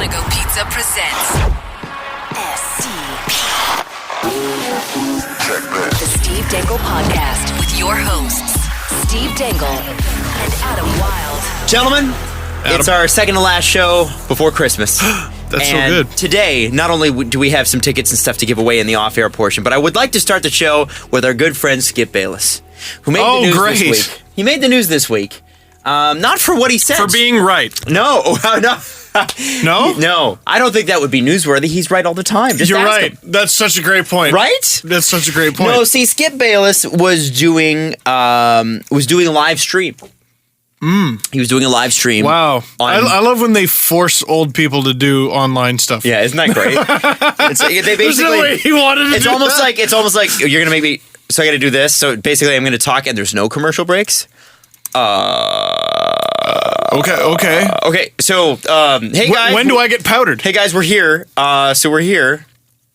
Go Pizza presents SCP. The Steve Dangle Podcast with your hosts, Steve Dangle and Adam Wild. Gentlemen, it's our second to last show before Christmas. That's and so good. Today, not only do we have some tickets and stuff to give away in the off-air portion, but I would like to start the show with our good friend Skip Bayless, who made the news this week. He made the news this week. Not for what he said. For being right. No. No? No. I don't think that would be newsworthy. He's right all the time. Just You're ask right. him. That's such a great point. Right? That's such a great point. No, see, Skip Bayless was doing a live stream. He was doing a live stream. Wow. I love when they force old people to do online stuff. Yeah, isn't that great? They basically, There's no way he wanted to it's do almost that. It's almost like you're gonna make me. So I got to do this. So basically, I'm gonna talk, and there's no commercial breaks. Okay. So, hey guys, when do I get powdered? Hey guys, we're here. So we're here,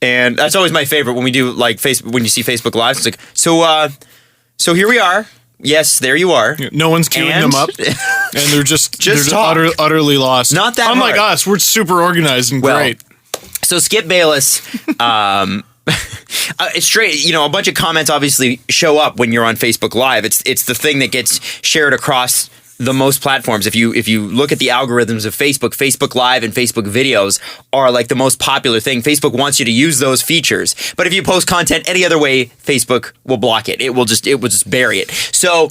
and that's always my favorite when we do like when you see Facebook Live. It's like so here we are. Yes, there you are. No one's queuing them up, and they're just utterly lost. Not that Unlike hard. us, we're super organized and great. So Skip Bayless, it's straight. You know, a bunch of comments obviously show up when you're on Facebook Live. It's the thing that gets shared across the most platforms. If you look at the algorithms of Facebook Live and Facebook videos are like the most popular thing. Facebook wants you to use those features, but if you post content any other way, Facebook will block it. It will just bury it. So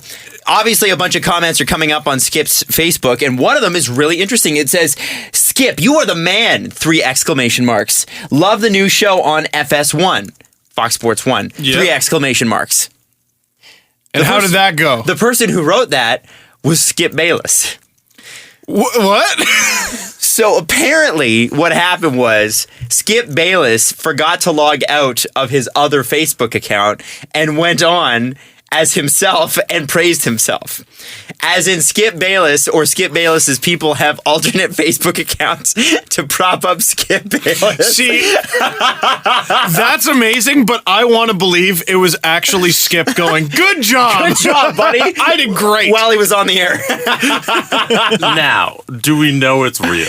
obviously a bunch of comments are coming up on Skip's Facebook, and one of them is really interesting. It says, "Skip, you are the man!" 3 exclamation marks. "Love the new show on FS1, Fox Sports 1. Yep. 3 exclamation marks. And how did that go? The person who wrote that was Skip Bayless. What? So apparently what happened was Skip Bayless forgot to log out of his other Facebook account and went on as himself and praised himself. As in Skip Bayless or Skip Bayless's people have alternate Facebook accounts to prop up Skip Bayless. See, that's amazing, but I want to believe it was actually Skip going, "Good job. Good job, buddy. I did great." While he was on the air. Now, do we know it's real?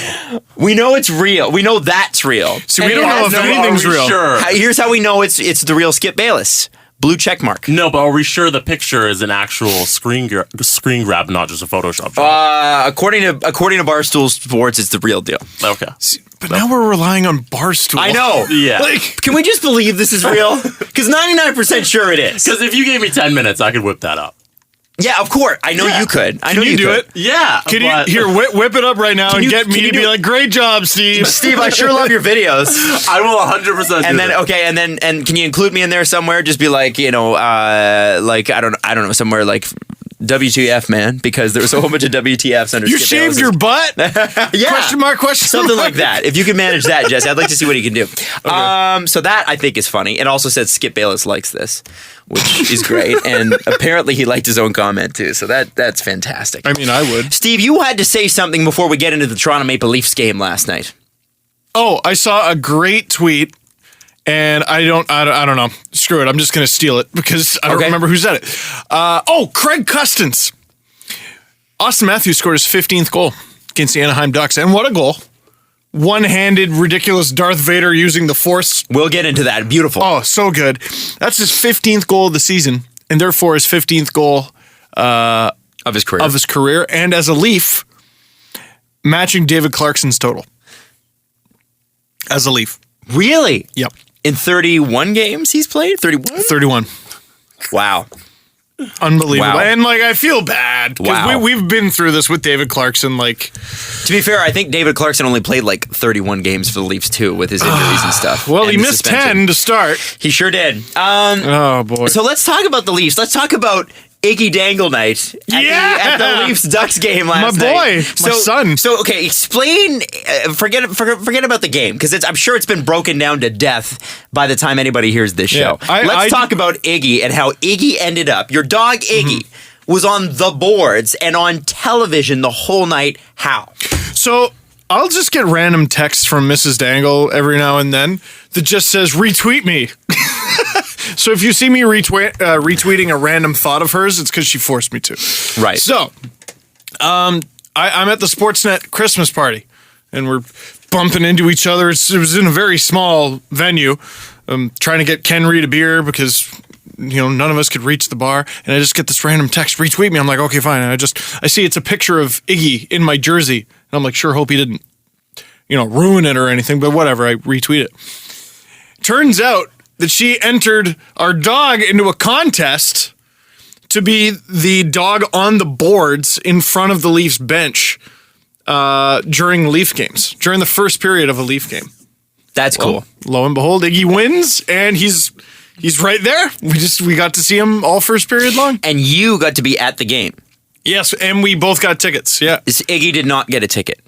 We know it's real. We know that's real. See, we don't know if anything's real. Sure. Here's how we know it's the real Skip Bayless. Blue check mark. No, but are we sure the picture is an actual screen grab, not just a Photoshop job? According to Barstool Sports, it's the real deal. Okay. But now we're relying on Barstool. I know. Yeah. Can we just believe this is real? Because 99% sure it is. Because if you gave me 10 minutes, I could whip that up. Yeah, of course. I know you could. I know Can you do could. it? Yeah. Can you here whip it up right now and get me can you to be do- like, "Great job, Steve." Steve, I sure love your videos. I will 100% And do then that. and can you include me in there somewhere? Just be like, like I don't know, somewhere like WTF, man, because there was a whole bunch of WTFs under You Skip shaved Bayless's- your butt? Yeah. Question mark? Something like that. If you can manage that, Jesse, I'd like to see what he can do. So that I think is funny. It also said Skip Bayless likes this, which is great. And apparently he liked his own comment too. So that's fantastic. I mean, I would. Steve, you had to say something before we get into the Toronto Maple Leafs game last night. Oh, I saw a great tweet, and I don't know. Screw it. I'm just going to steal it because I don't remember who said it. Craig Custance. Auston Matthews scored his 15th goal against the Anaheim Ducks, and what a goal. One-handed, ridiculous Darth Vader using the Force. We'll get into that. Beautiful. Oh, so good. That's his 15th goal of the season, and therefore his 15th goal Of his career. And as a Leaf, matching David Clarkson's total. As a Leaf. Really? Yep. In 31 games he's played? 31? 31. Wow. Unbelievable. Wow. And I feel bad because Wow. we've been through this with David Clarkson. To be fair, I think David Clarkson only played 31 games for the Leafs too, with his injuries and stuff. Well, and he the missed suspension. 10 to start. He sure did. Oh boy. So let's talk about the Leafs. Let's talk about Iggy Dangle night at the Leafs Ducks game last night. My boy, my son. So okay, explain. Forget about the game because I'm sure it's been broken down to death by the time anybody hears this show. Let's talk about Iggy and how Iggy ended up. Your dog Iggy was on the boards and on television the whole night. How? So I'll just get random texts from Mrs. Dangle every now and then that just says, "Retweet me." So if you see me retweeting a random thought of hers, it's because she forced me to. Right. So I'm at the Sportsnet Christmas party and we're bumping into each other. It was in a very small venue. Trying to get Ken Reed a beer because none of us could reach the bar, and I just get this random text, retweet me. I'm like, okay, fine. And I see it's a picture of Iggy in my jersey, and I'm like, sure, hope he didn't ruin it or anything, but whatever. I retweet it. Turns out that she entered our dog into a contest to be the dog on the boards in front of the Leafs bench during Leaf games, during the first period of a Leaf game. That's cool. Lo and behold, Iggy wins, and he's right there. We got to see him all first period long. And you got to be at the game. Yes, and we both got tickets. Yeah. Iggy did not get a ticket.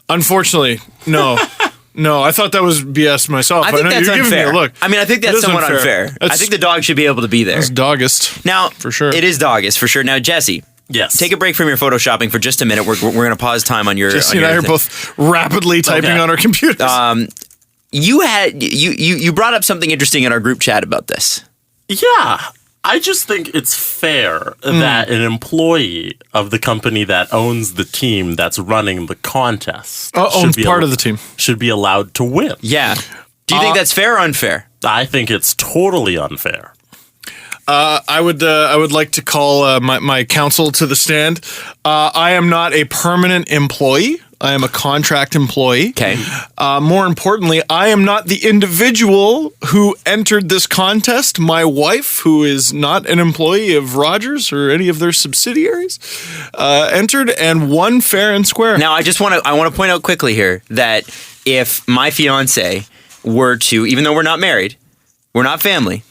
Unfortunately, no. No, I thought that was BS myself. I think that's you're unfair. Giving me a look. I mean, I think that's somewhat unfair. I think the dog should be able to be there. It's doggist. Now, for sure. It is doggist, for sure. Now, Jesse. Yes. Take a break from your photoshopping for just a minute. We're going to pause time on your. Jesse and I are both rapidly typing on our computers. You brought up something interesting in our group chat about this. Yeah. I just think it's fair that an employee of the company that owns the team that's running the contest owns part of the team should be allowed to win. Yeah. Do you think that's fair or unfair? I think it's totally unfair. I would like to call my counsel to the stand. I am not a permanent employee. I am a contract employee. Okay. More importantly, I am not the individual who entered this contest. My wife, who is not an employee of Rogers or any of their subsidiaries, entered and won fair and square. Now, I want to point out quickly here that if my fiance were to, even though we're not married, we're not family,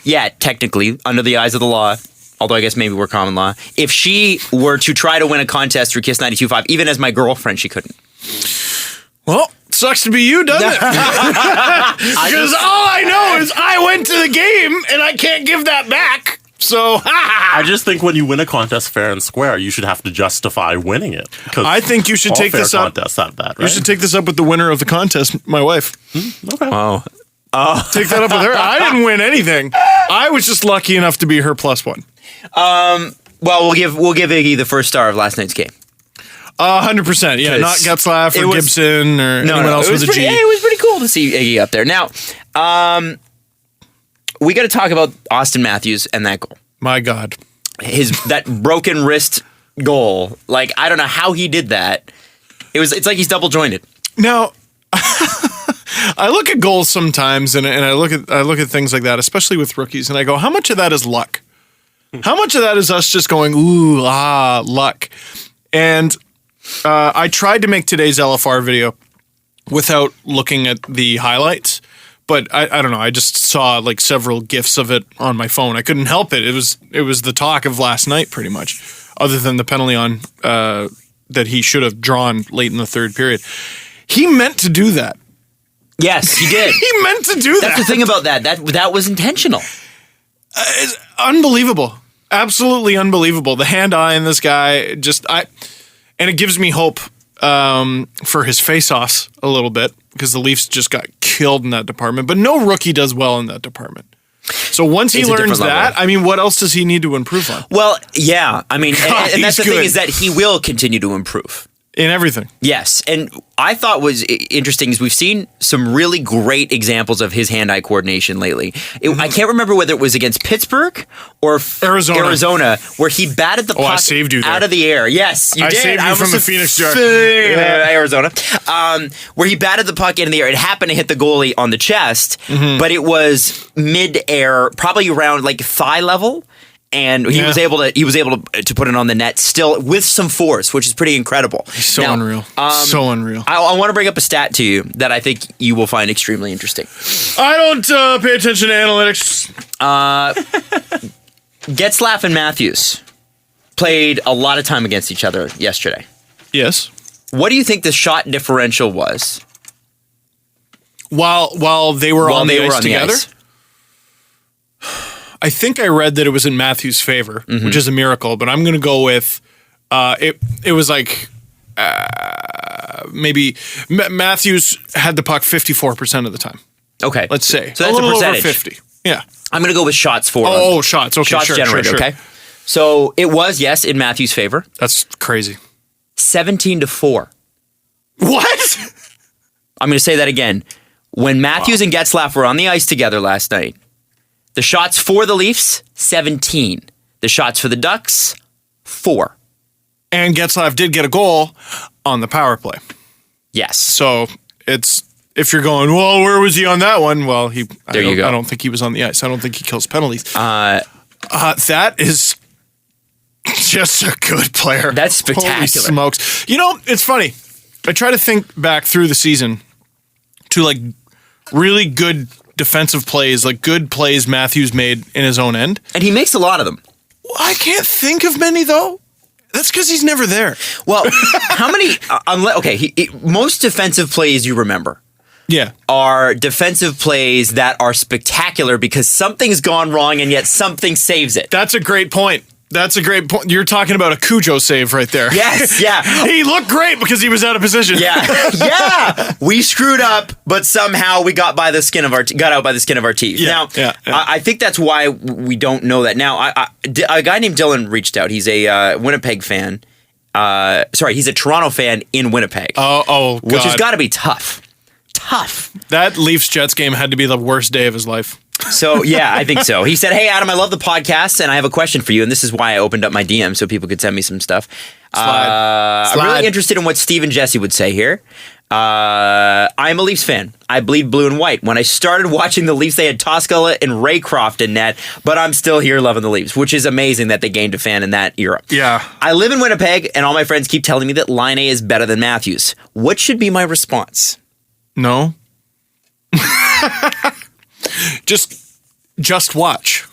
yet technically under the eyes of the law, although I guess maybe we're common law, if she were to try to win a contest through Kiss 92.5, even as my girlfriend, she couldn't. Well, sucks to be you, doesn't it? Because all I know is I went to the game and I can't give that back. So, I just think when you win a contest fair and square, you should have to justify winning it. I think you should take this up. Contests have that, right? You should take this up with the winner of the contest, my wife. Okay. Oh. Take that up with her. I didn't win anything. I was just lucky enough to be her +1. Well, we'll give Iggy the first star of last night's game. 100%. Yeah, not Getzlaf or Gibson or anyone else with a G. It was pretty cool to see Iggy up there. Now, we got to talk about Auston Matthews and that goal. My God. That broken wrist goal. Like, I don't know how he did that. It's like he's double jointed. Now, I look at goals sometimes and I look at things like that, especially with rookies, and I go, how much of that is luck? How much of that is us just going, ooh, luck? And I tried to make today's LFR video without looking at the highlights, but I don't know. I just saw like several GIFs of it on my phone. I couldn't help it. It was the talk of last night, pretty much, other than the penalty on that he should have drawn late in the third period. He meant to do that. Yes, he did. He meant to do that. That's the thing about that. That was intentional. It's unbelievable. Absolutely unbelievable. The hand-eye in this guy, and it gives me hope for his face-offs a little bit, because the Leafs just got killed in that department. But no rookie does well in that department. So once he learns that, I mean, what else does he need to improve on? Well, yeah. I mean, God, and that's the good. thing, is that he will continue to improve. In everything. Yes. And I thought was interesting is we've seen some really great examples of his hand-eye coordination lately. I can't remember whether it was against Pittsburgh or Arizona where he batted the puck out of the air. Yes, you did. I saved you from the Phoenix jar. Arizona. Where he batted the puck into the air. It happened to hit the goalie on the chest, but it was mid-air, probably around like thigh level. And he was able to put it on the net still with some force, which is pretty incredible. He's so unreal. So unreal. I want to bring up a stat to you that I think you will find extremely interesting. I don't pay attention to analytics. Getzlaf and Matthews played a lot of time against each other yesterday. Yes. What do you think the shot differential was? While they were on the ice together? I think I read that it was in Matthews' favor, which is a miracle, but I'm going to go with it was like maybe Matthews had the puck 54% of the time. Okay. Let's say. So that's a percentage. Over 50. Yeah. I'm going to go with shots for. Oh, shots. Okay, shots generated, okay. So it was, yes, in Matthews' favor. That's crazy. 17-4. What? I'm going to say that again. When Matthews and Getzlaf were on the ice together last night, the shots for the Leafs, 17. The shots for the Ducks, 4. And Getzlaf did get a goal on the power play. Yes. So it's, if you're going, well, where was he on that one? Well, you go. I don't think he was on the ice. I don't think he kills penalties. That is just a good player. That's spectacular. Holy smokes. You know, it's funny. I try to think back through the season to like really good defensive plays, like good plays Matthews made in his own end. And he makes a lot of them. I can't think of many, though. That's because he's never there. Well, how many... most defensive plays you remember are defensive plays that are spectacular because something's gone wrong and yet something saves it. That's a great point. You're talking about a Cujo save right there. Yes, yeah. He looked great because he was out of position. Yeah, yeah. We screwed up, but somehow we got out by the skin of our teeth. Yeah, now, I think that's why we don't know that. Now, a guy named Dylan reached out. He's a Winnipeg fan. He's a Toronto fan in Winnipeg. Oh, God. Which has got to be tough. Tough. That Leafs-Jets game had to be the worst day of his life. So, yeah, I think so. He said, hey, Adam, I love the podcast, and I have a question for you, and this is why I opened up my DM so people could send me some stuff. I'm really interested in what Steve and Jesse would say here. I'm a Leafs fan. I bleed blue and white. When I started watching the Leafs, they had Toscala and Raycroft in net, but I'm still here loving the Leafs, which is amazing that they gained a fan in that era. Yeah. I live in Winnipeg, and all my friends keep telling me that Laine is better than Matthews. What should be my response? No. Just watch.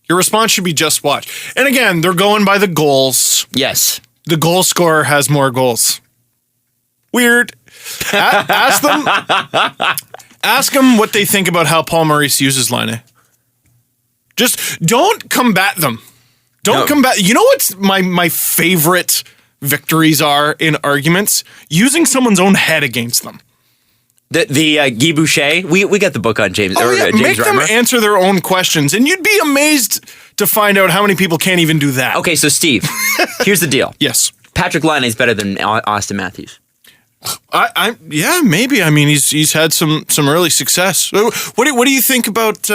Your response should be just watch. And again, they're going by the goals. Yes. The goal scorer has more goals. Weird. Ask them what they think about how Paul Maurice uses Laine. Just don't combat them. Don't combat. You know what's my favorite victories are in arguments? Using someone's own head against them. The Guy Boucher, we got the book on James. James make them answer their own questions, and you'd be amazed to find out how many people can't even do that. Okay, so Steve, here's the deal. Yes, Patrick Laine is better than Auston Matthews. Yeah, maybe. I mean, he's had some early success. What do you think about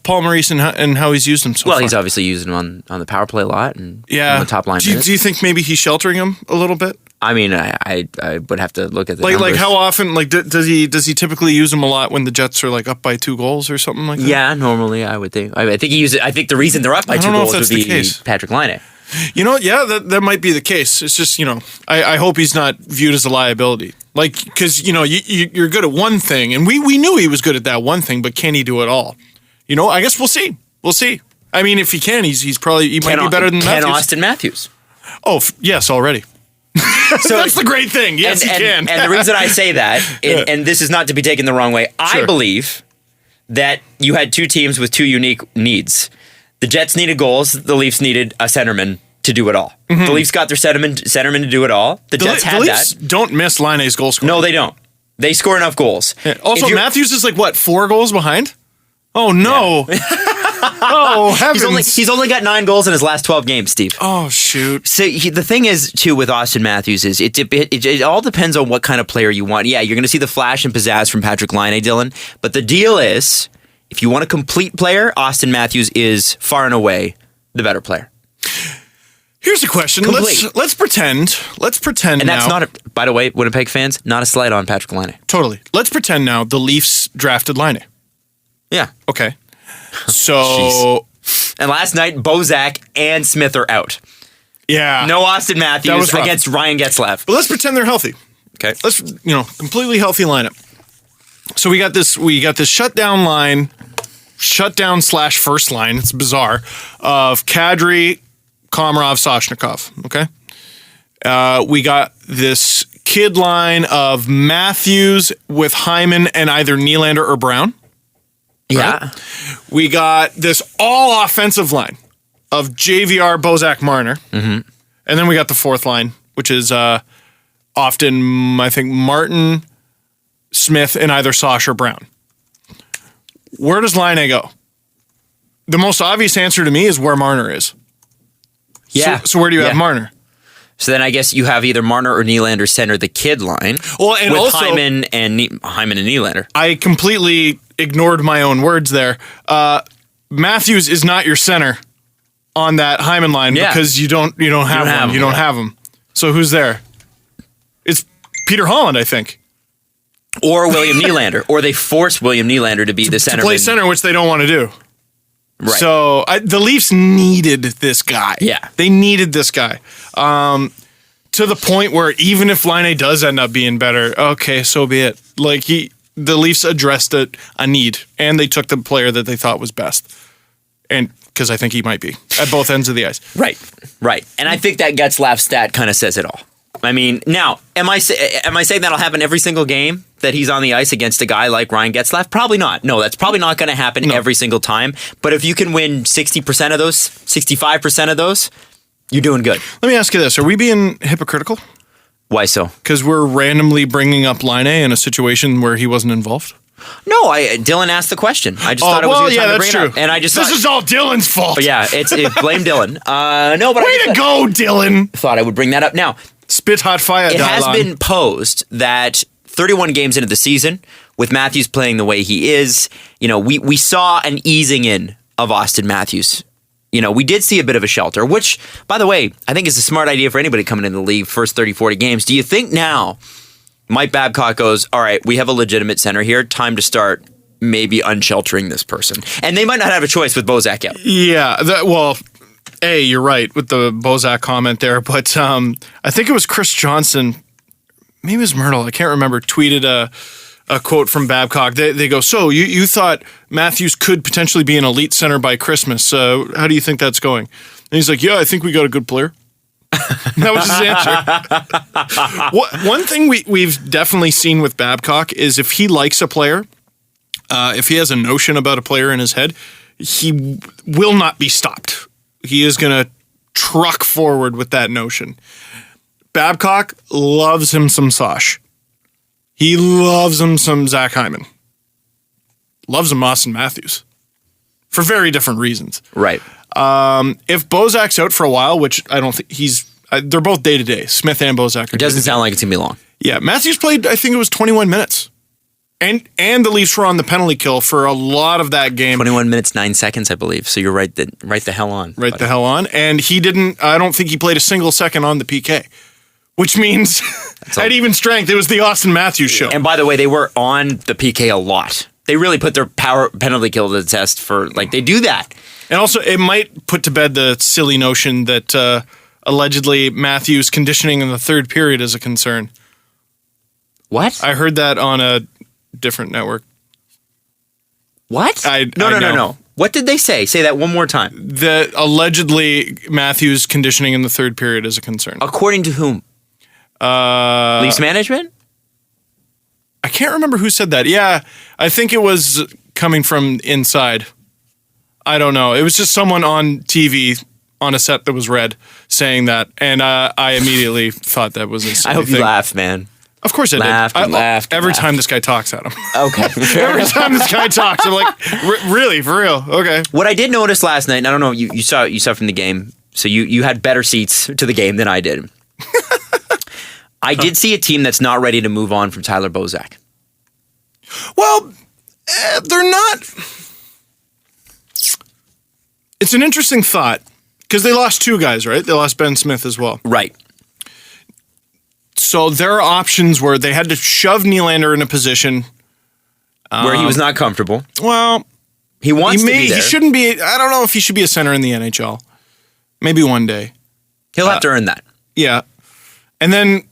Paul Maurice and how he's used him so far? Well, he's obviously used him on the power play a lot and on the top line. Do you think maybe he's sheltering him a little bit? I mean, I would have to look at the like numbers. how often does he typically use him a lot when the Jets are like up by 2 goals or something like that? Yeah, normally I would think. I think he uses it. I think the reason they're up by 2 goals would be Patrick Laine. You know what? Yeah, that might be the case. It's just, I hope he's not viewed as a liability. Like, because, you're good at one thing, and we knew he was good at that one thing, but can he do it all? I guess we'll see. We'll see. I mean, if he can, he might be better than Matthews. Can Auston Matthews? Oh, yes, already. So that's the great thing. Yes, he can. And the reason I say that, and this is not to be taken the wrong way, I believe that you had 2 teams with 2 unique needs. The Jets needed goals. The Leafs needed a centerman to do it all. Mm-hmm. The Leafs got their centerman to do it all. The Jets had Leafs don't miss Laine's goal scoring. No, they don't. They score enough goals. Yeah. Also, Matthews is 4 goals behind? Oh, no. Yeah. Oh, heavens. He's only got 9 goals in his last 12 games, Steve. Oh, shoot. So the thing is, too, with Auston Matthews is it all depends on what kind of player you want. Yeah, you're going to see the flash and pizzazz from Patrick Laine, Dylan. But the deal is, if you want a complete player, Auston Matthews is far and away the better player. Here's a question. Let's pretend. And that's not, by the way, Winnipeg fans, not a slight on Patrick Laine. Totally. Let's pretend now the Leafs drafted Laine. Yeah. Okay. So. And last night, Bozak and Smith are out. Yeah. No Auston Matthews against Ryan Getzlaf. But let's pretend they're healthy. Okay. Let's, completely healthy lineup. So we got this shutdown line, shutdown/first line. It's bizarre of Kadri, Komarov, Soshnikov. Okay. We got this kid line of Matthews with Hyman and either Nylander or Brown. Yeah. Right? We got this all offensive line of JVR, Bozak, Marner. Mm-hmm. And then we got the 4th line, which is often, I think, Martin, Smith, and either Sosh or Brown. Where does Laine go? The most obvious answer to me is where Marner is. Yeah. So where do you have Marner? So then I guess you have either Marner or Nylander center the kid line. Well, and with also Hyman and Nylander. I completely ignored my own words there. Matthews is not your center on that Hyman line because you don't have him. So who's there? It's Peter Holland, I think. Or William Nylander. Or they force William Nylander to be the center. To play center, which they don't want to do. Right. So the Leafs needed this guy. Yeah. They needed this guy. To the point where even if Laine does end up being better, okay, so be it. Like the Leafs addressed a need, and they took the player that they thought was best. And because I think he might be at both ends of the ice. Right. And I think that Getzlaf stat kind of says it all. I mean, now, am I saying that'll happen every single game that he's on the ice against a guy like Ryan Getzlaf? Probably not. No, that's probably not going to happen every single time. But if you can win 60% of those, 65% of those, you're doing good. Let me ask you this. Are we being hypocritical? Why so? Because we're randomly bringing up Laine in a situation where he wasn't involved? No, Dylan asked the question. I just thought it was a good time to bring it up. And I just this is all Dylan's fault. Yeah, it's blame Dylan. No, but way to go, Dylan. Thought I would bring that up. Now, spit hot fire. It has been posed that 31 games into the season, with Matthews playing the way he is, we saw an easing in of Auston Matthews. We did see a bit of a shelter, which, by the way, I think is a smart idea for anybody coming into the league first 30, 40 games. Do you think now Mike Babcock goes, all right, we have a legitimate center here, time to start maybe unsheltering this person? And they might not have a choice with Bozak out. Yeah, you're right with the Bozak comment there, but I think it was Chris Johnson, maybe it was Myrtle, I can't remember, tweeted a quote from Babcock. They go, so you thought Matthews could potentially be an elite center by Christmas. How do you think that's going? And he's like, yeah, I think we got a good player. That was his answer. One thing we've definitely seen with Babcock is if he likes a player, if he has a notion about a player in his head, he will not be stopped. He is going to truck forward with that notion. Babcock loves him some Sosh. He loves him some Zach Hyman. Loves him Auston Matthews. For very different reasons. Right. If Bozak's out for a while, which I don't think they're both day-to-day. Smith and Bozak. It doesn't sound like it's going to be long. Yeah, Matthews played, I think it was 21 minutes. And the Leafs were on the penalty kill for a lot of that game. 21 minutes, 9 seconds, I believe. So you're right the hell on. Right the hell on. And I don't think he played a single second on the PK. Which means at even strength, it was the Auston Matthews show. And by the way, they were on the PK a lot. They really put their power penalty kill to the test they do that. And also, it might put to bed the silly notion that allegedly Matthews' conditioning in the third period is a concern. What? I heard that on a different network. What? No. What did they say? Say that one more time. That allegedly Matthews' conditioning in the third period is a concern. According to whom? Leafs management? I can't remember who said that. Yeah, I think it was coming from inside. I don't know. It was just someone on TV on a set that was red saying that, and I immediately thought that was a silly I hope thing. you laughed, man. Of course I did. Laughed. Every time this guy talks at him. Okay. Every time this guy talks, I'm like, really, for real? Okay. What I did notice last night, and I don't know, you saw from the game, so you had better seats to the game than I did. I did see a team that's not ready to move on from Tyler Bozak. Well, they're not. It's an interesting thought because they lost two guys, right? They lost Ben Smith as well. Right. So their options were they had to shove Nylander in a position where he was not comfortable. Well, he wants to be there. He shouldn't be. I don't know if he should be a center in the NHL. Maybe one day. He'll have to earn that. Yeah. And then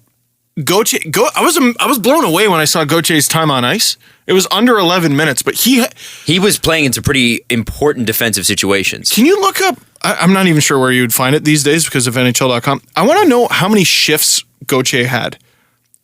Gauthier, I was blown away when I saw Gauthier's time on ice. It was under 11 minutes, but he was playing in some pretty important defensive situations. Can you look up? I'm not even sure where you would find it these days because of NHL.com. I want to know how many shifts Gauthier had.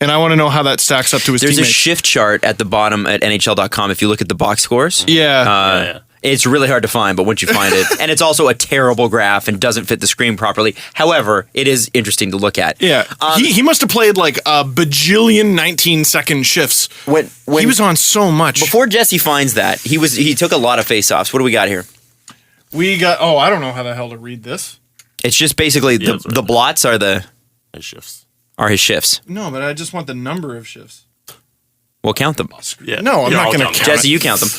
And I want to know how that stacks up to his teammates. There's a shift chart at the bottom at NHL.com if you look at the box scores. Yeah. It's really hard to find, but once you find it, and it's also a terrible graph and doesn't fit the screen properly. However, it is interesting to look at. Yeah. He must have played like a bajillion 19-second shifts. When he was on so much. Before Jesse finds that, he took a lot of face-offs. What do we got here? We got, I don't know how the hell to read this. It's just basically the blots are the his shifts. Are his shifts? No, but I just want the number of shifts. We'll count them. Yeah. No, I'm Yeah, not I'll going to count count Jesse, it. you count them.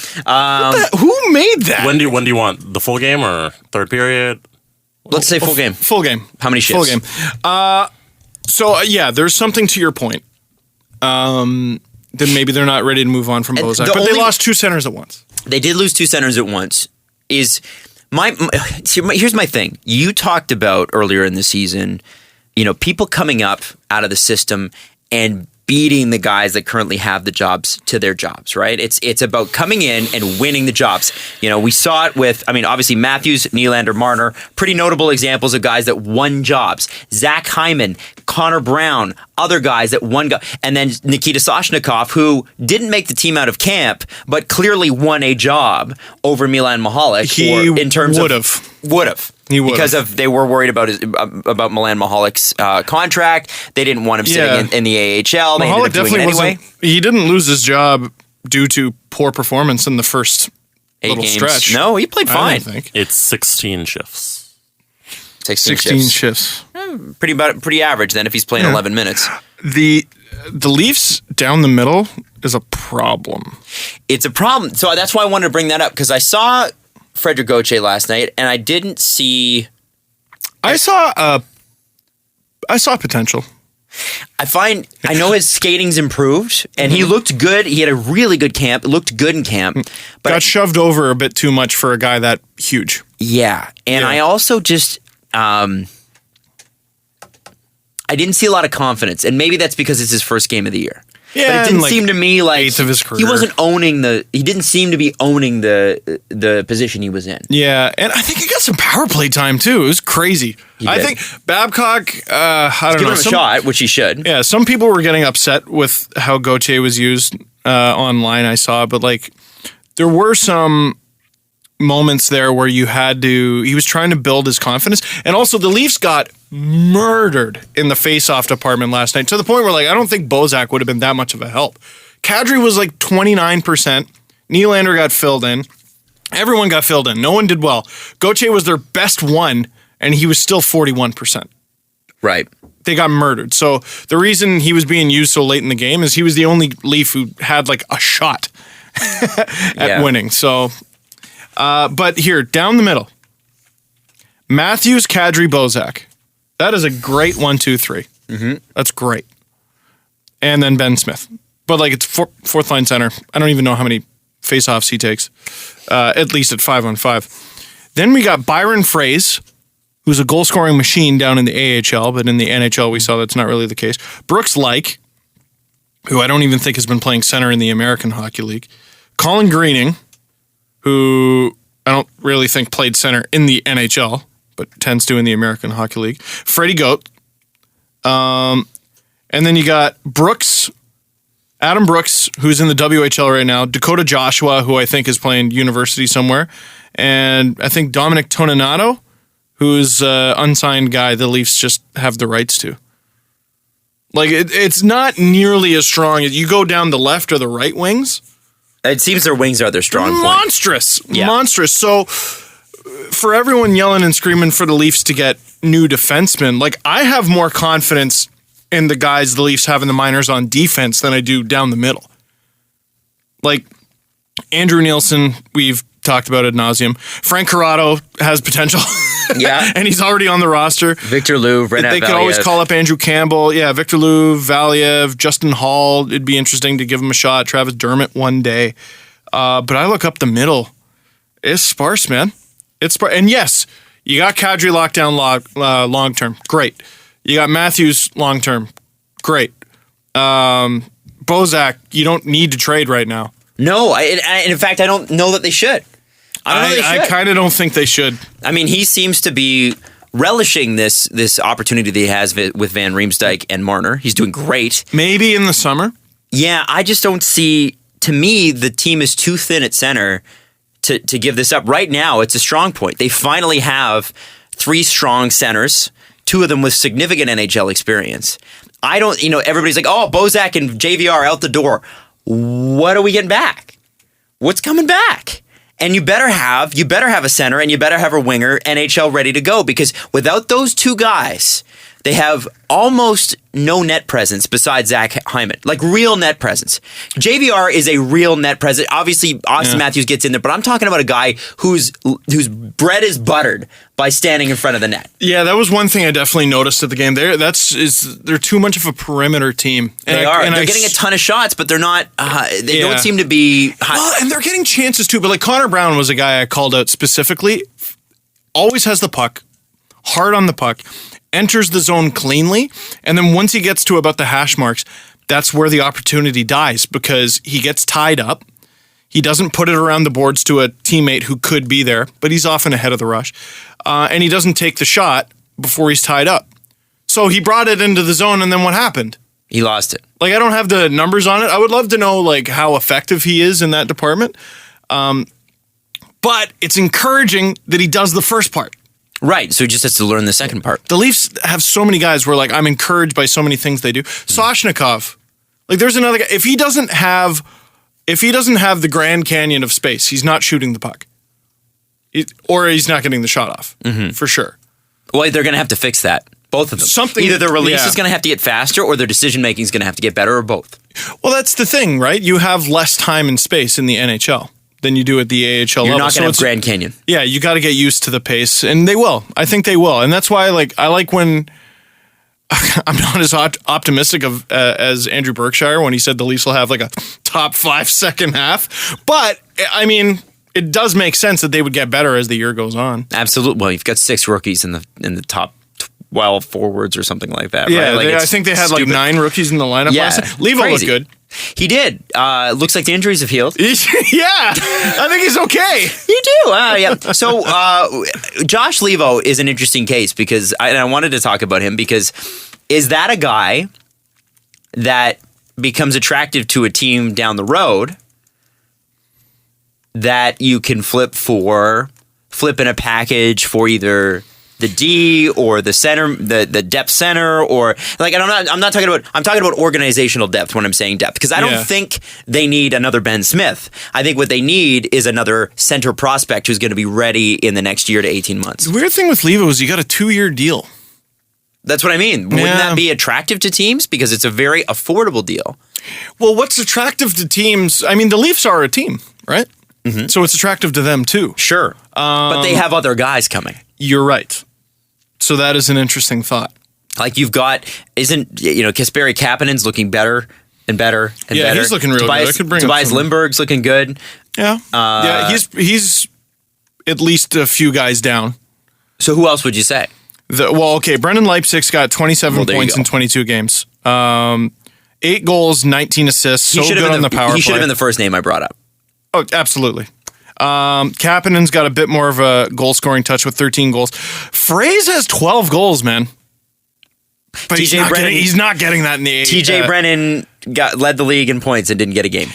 Who made that? When do you want the full game or third period? Let's say full game. Full game. How many Full shifts? game. Yeah, there's something to your point. Then maybe they're not ready to move on from And Bozak. the But they only- lost 2 centers at once. They did lose 2 centers at once. Here's my thing. You talked about earlier in the season, people coming up out of the system and beating the guys that currently have the jobs to their jobs, right? It's about coming in and winning the jobs. We saw it with, obviously Matthews, Nylander, Marner, pretty notable examples of guys that won jobs. Zach Hyman, Connor Brown, other guys that won, and then Nikita Soshnikov, who didn't make the team out of camp, but clearly won a job over Milan Mahalik. Would have. He would've. Because they were worried about Milan Mahalik's contract. They didn't want him sitting in the AHL. They ended up doing it anyway. He didn't lose his job due to poor performance in the first 8 little games. stretch. No, he played I fine. don't think. It's 16 shifts. 16 shifts. Pretty average then if he's playing 11 minutes. The Leafs down the middle is a problem. It's a problem. So that's why I wanted to bring that up, because I saw Frederic Gauthier last night, and I didn't see. I saw potential. I know his skating's improved, and he looked good. He had a really good camp. It looked good in camp, but Got shoved over a bit too much for a guy that huge. yeah. And I also just I didn't see a lot of confidence, and maybe that's because it's his first game of the year. Yeah, but it didn't and, seem to me like 8th of his he career. wasn't owning he didn't seem to be owning the position he was in. Yeah, and I think he got some power play time too. It was crazy. I did. think Babcock, I don't Give know. him a shot, which he should. Yeah, some people were getting upset with how Gauthier was used online, I saw, but there were some moments there where he was trying to build his confidence. And also the Leafs got murdered in the face-off department last night, to the point where I don't think Bozak would have been that much of a help. Kadri was 29%. Nylander got filled in. Everyone got filled in. No one did well. Gauthier was their best one, and he was still 41%. Right. They got murdered. So the reason he was being used so late in the game is he was the only Leaf who had a shot at winning. So, but here, down the middle, Matthews, Kadri, Bozak. That is a great 1, 2, 3. Mm-hmm. That's great. And then Ben Smith. But it's fourth line center. I don't even know how many face-offs he takes, at least at 5-on-5. Then we got Byron Frais, who's a goal-scoring machine down in the AHL, but in the NHL we saw that's not really the case. Brooks Laich, who I don't even think has been playing center in the American Hockey League. Colin Greening, who I don't really think played center in the NHL, but tends to in the American Hockey League. Freddie Goat. And then you got Adam Brooks, who's in the WHL right now. Dakota Joshua, who I think is playing university somewhere. And I think Dominic Toninato, who's an unsigned guy the Leafs just have the rights to. It's not nearly as strong as you go down the left or the right wings. It seems their wings are their strong point. Monstrous. Yeah. Monstrous. So for everyone yelling and screaming for the Leafs to get new defensemen, I have more confidence in the guys the Leafs have in the minors on defense than I do down the middle. Andrew Nielsen, we've talked about ad nauseum. Frank Corrado has potential. Yeah. And he's already on the roster. Victor Louvre, Renat They could always call up Andrew Campbell. Yeah, Victor Louvre, Valiev, Justin Hall. It'd be interesting to give him a shot. Travis Dermott one day. But I look up the middle. It's sparse, man. It's sparse. And yes, you got Kadri locked down long term. Great. You got Matthews long term. Great. Bozak, you don't need to trade right now. No, and in fact, I don't know that they should. I kind of don't think they should. He seems to be relishing this opportunity that he has with Van Riemsdyk and Marner. He's doing great. Maybe in the summer. Yeah, I just don't see. To me, the team is too thin at center to give this up. Right now, it's a strong point. They finally have 3 strong centers, 2 of them with significant NHL experience. I don't, everybody's like, oh, Bozak and JVR out the door. What are we getting back? What's coming back? And you better have a center and you better have a winger NHL ready to go, because without those 2 guys, they have almost no net presence besides Zach Hyman, like real net presence. JVR is a real net presence. Obviously, Auston Matthews gets in there, but I'm talking about a guy whose bread is buttered by standing in front of the net. Yeah, that was one thing I definitely noticed at the game. They're too much of a perimeter team. They're getting a ton of shots, but they're not. They don't seem to be. Well, and they're getting chances too. But like Connor Brown was a guy I called out specifically. Always has the puck, hard on the puck, enters the zone cleanly, and then once he gets to about the hash marks, that's where the opportunity dies because he gets tied up. He doesn't put it around the boards to a teammate who could be there, but he's often ahead of the rush. And he doesn't take the shot before he's tied up. So he brought it into the zone, and then what happened? He lost it. Like, I don't have the numbers on it. I would love to know, like, how effective he is in that department. But it's encouraging that he does the first part. Right, so he just has to learn the second part. The Leafs have so many guys where, like, I'm encouraged by so many things they do. Soshnikov, like, there's another guy. If he doesn't have the Grand Canyon of space, he's not shooting the puck. Or he's not getting the shot off, for sure. Well, they're going to have to fix that. Both of them. Either their release is going to have to get faster or their decision-making is going to have to get better, or both. Well, that's the thing, right? You have less time and space in the NHL than you do at the AHL level. You're not going to have Grand Canyon. Yeah, you got to get used to the pace, and they will. I think they will. And that's why I like when I'm not as optimistic as Andrew Berkshire when he said the Leafs will have like a top 5 second half. But, I mean, it does make sense that they would get better as the year goes on. Absolutely. Well, you've got 6 rookies in the top 12 forwards or something like that. Yeah, right? I think they had like 9 rookies in the lineup last night. Levo looked good. He did. Looks like the injuries have healed. Yeah, I think he's okay. You do. Yeah. So Josh Levo is an interesting case because I wanted to talk about him because is that a guy that becomes attractive to a team down the road that you can flip in a package for either the D or the center, the depth center, or like, and I'm talking about organizational depth when I'm saying depth, because I don't think they need another Ben Smith. I think what they need is another center prospect who's going to be ready in the next year to 18 months. The weird thing with Levo is you got a 2-year deal. That's what I mean. Wouldn't that be attractive to teams? Because it's a very affordable deal. Well, what's attractive to teams? I mean, the Leafs are a team, right? Mm-hmm. So it's attractive to them too. Sure. But they have other guys coming. You're right. So that is an interesting thought. Like you've got, Kasperi Kapanen's looking better and better and better. Yeah, he's looking real good. I could bring Tobias Lindbergh's looking good. Yeah. He's at least a few guys down. So who else would you say? Brendan Leipzig's got 27 points in 22 games. 8 goals, 19 assists. So good on the power play. He should have been the first name I brought up. Oh, absolutely. Kapanen's got a bit more of a goal-scoring touch with 13 goals. Fraze has 12 goals, man. But he's not getting that in the TJ Brennan led the league in points and didn't get a game.